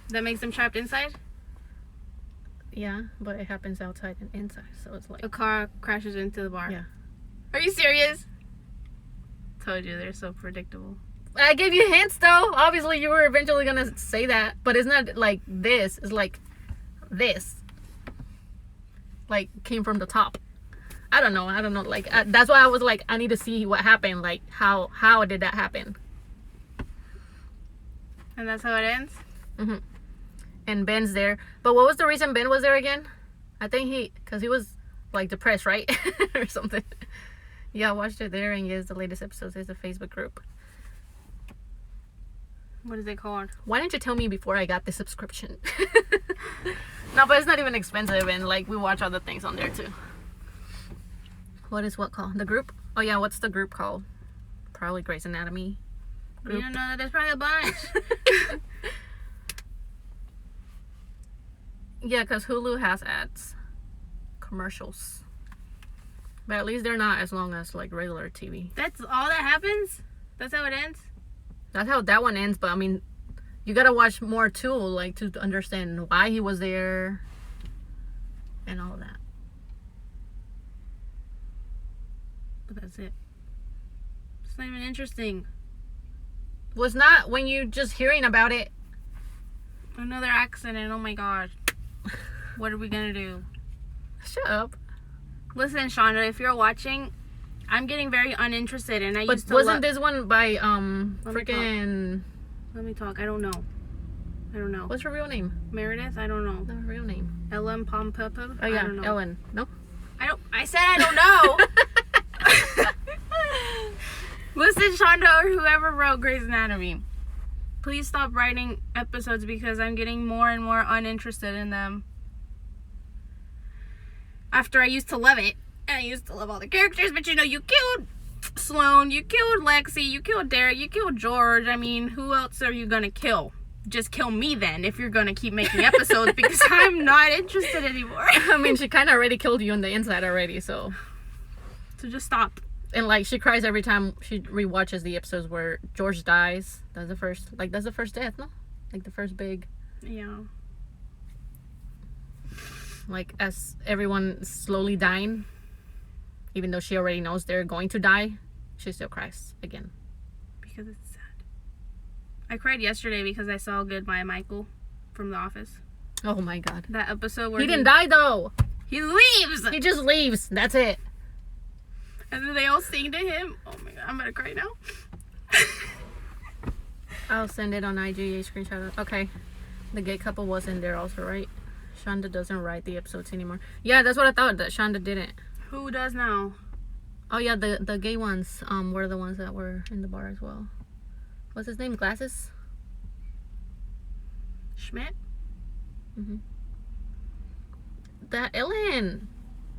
that makes them trapped inside? Yeah, but it happens outside and inside, so it's like... A car crashes into the bar. Yeah. Are you serious? Told you, they're so predictable. I gave you hints, though. Obviously, you were eventually gonna say that, but it's not like this. It's like this. Like, came from the top. I don't know. Like, that's why I was like, I need to see what happened. Like, how did that happen? And that's how it ends? Mm-hmm. And Ben's there. But what was the reason Ben was there again? I think because he was, like, depressed, right? Or something. Yeah, I watched it there, and yes, the latest episodes is a Facebook group. What is it called? Why didn't you tell me before I got the subscription? No, but it's not even expensive, and like we watch other things on there too. What is what called? The group? Oh yeah, what's the group called? Probably Grey's Anatomy. You don't know that there's probably a bunch. Yeah, because Hulu has ads. Commercials. But at least they're not as long as like regular TV. That's all that happens? That's how it ends? That's how that one ends, but I mean, you gotta watch more too, like to understand why he was there and all that. But that's it. It's not even interesting. Was not when you just hearing about it. Another accident, oh my god. What are we gonna do? Shut up. Listen, Shonda, if you're watching, I'm getting very uninterested, and I But used to wasn't this one by Let me freaking... Let me talk. I don't know. What's her real name? Meredith? I don't know. No, her real name. Ellen Pompeo? Oh yeah, I don't know. Ellen. No? I said I don't know. Listen, Shonda, or whoever wrote Grey's Anatomy, please stop writing episodes because I'm getting more and more uninterested in them. After I used to love it, and I used to love all the characters, but you know, you killed Sloane, you killed Lexi, you killed Derek, you killed George. I mean, who else are you gonna kill? Just kill me then, if you're gonna keep making episodes, because I'm not interested anymore. I mean, she kind of already killed you on the inside already, so... So just stop. And like, she cries every time she rewatches the episodes where George dies. That's the first death, no? Like the first big... Yeah. Like, as everyone slowly dying, even though she already knows they're going to die, she still cries again. Because it's sad. I cried yesterday because I saw Goodbye Michael from The Office. Oh my god. That episode where He didn't die though! he leaves! He just leaves. That's it. And then they all sing to him. Oh my god, I'm gonna cry now. I'll send it on IG, a screenshot. Okay. The gay couple was in there also, right? Shonda doesn't write the episodes anymore. Yeah, that's what I thought, that Shonda didn't. Who does now? Oh yeah, the gay ones were the ones that were in the bar as well. What's his name? Glasses? Schmidt? Mm-hmm. That Ellen.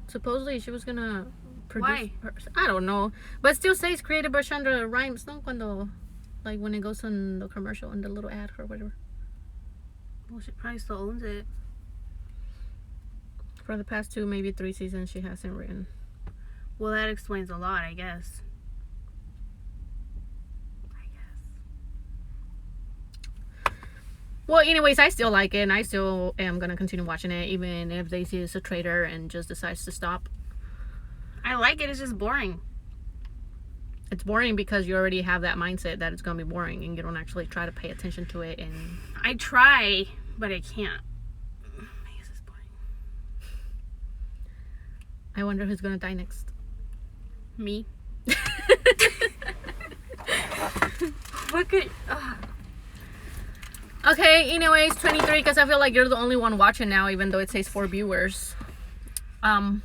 Supposedly she was gonna produce. Why? I don't know. But still says created by Shonda Rhimes, no? Cuando, like when it goes on the commercial, on the little ad or whatever. Well, she probably still owns it. For the past 2, maybe 3 seasons, she hasn't written. Well, that explains a lot, I guess. Well, anyways, I still like it, and I still am gonna continue watching it, even if Daisy is a traitor and just decides to stop. I like it, it's just boring. It's boring because you already have that mindset that it's gonna be boring, and you don't actually try to pay attention to it. And I try, but I can't. I guess it's boring. I wonder who's gonna die next. Me. Look at. Okay, anyways, 23, because I feel like you're the only one watching now, even though it says 4 viewers. All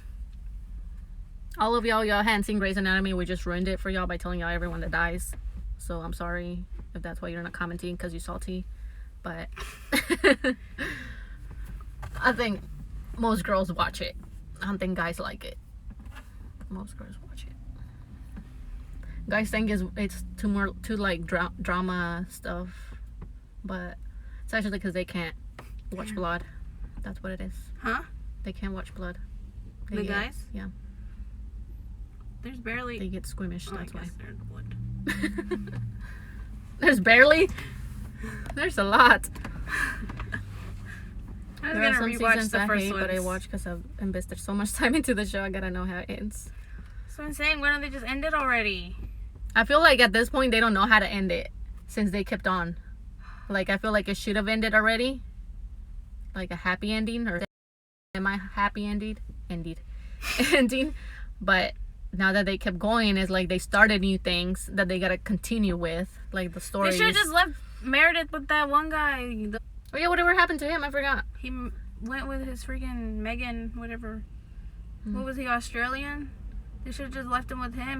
of y'all hadn't seen Grey's Anatomy. We just ruined it for y'all by telling y'all everyone that dies. So I'm sorry if that's why you're not commenting, because you're salty. But I think most girls watch it. I don't think guys like it. Most girls watch it. Guys think it's too like drama stuff, but it's actually because they can't watch blood. That's what it is. Huh? They can't watch blood. The guys? Yeah. There's barely. They get squeamish. Oh, That's I why. guess there's blood. There's barely. There's a lot. I was There are gonna some rewatch seasons the I first hate, one. but I watch because I've invested so much time into the show. I gotta know how it ends. So I'm saying, why don't they just end it already? I feel like at this point they don't know how to end it since they kept on. Like I feel like it should have ended already, like a happy ending or semi-happy ending. But now that they kept going, it's like they started new things that they gotta continue with, like the story. They should have just left Meredith with that one guy. Oh yeah, whatever happened to him? I forgot. He went with his freaking Megan, whatever. What was he, Australian? They should have just left him with him.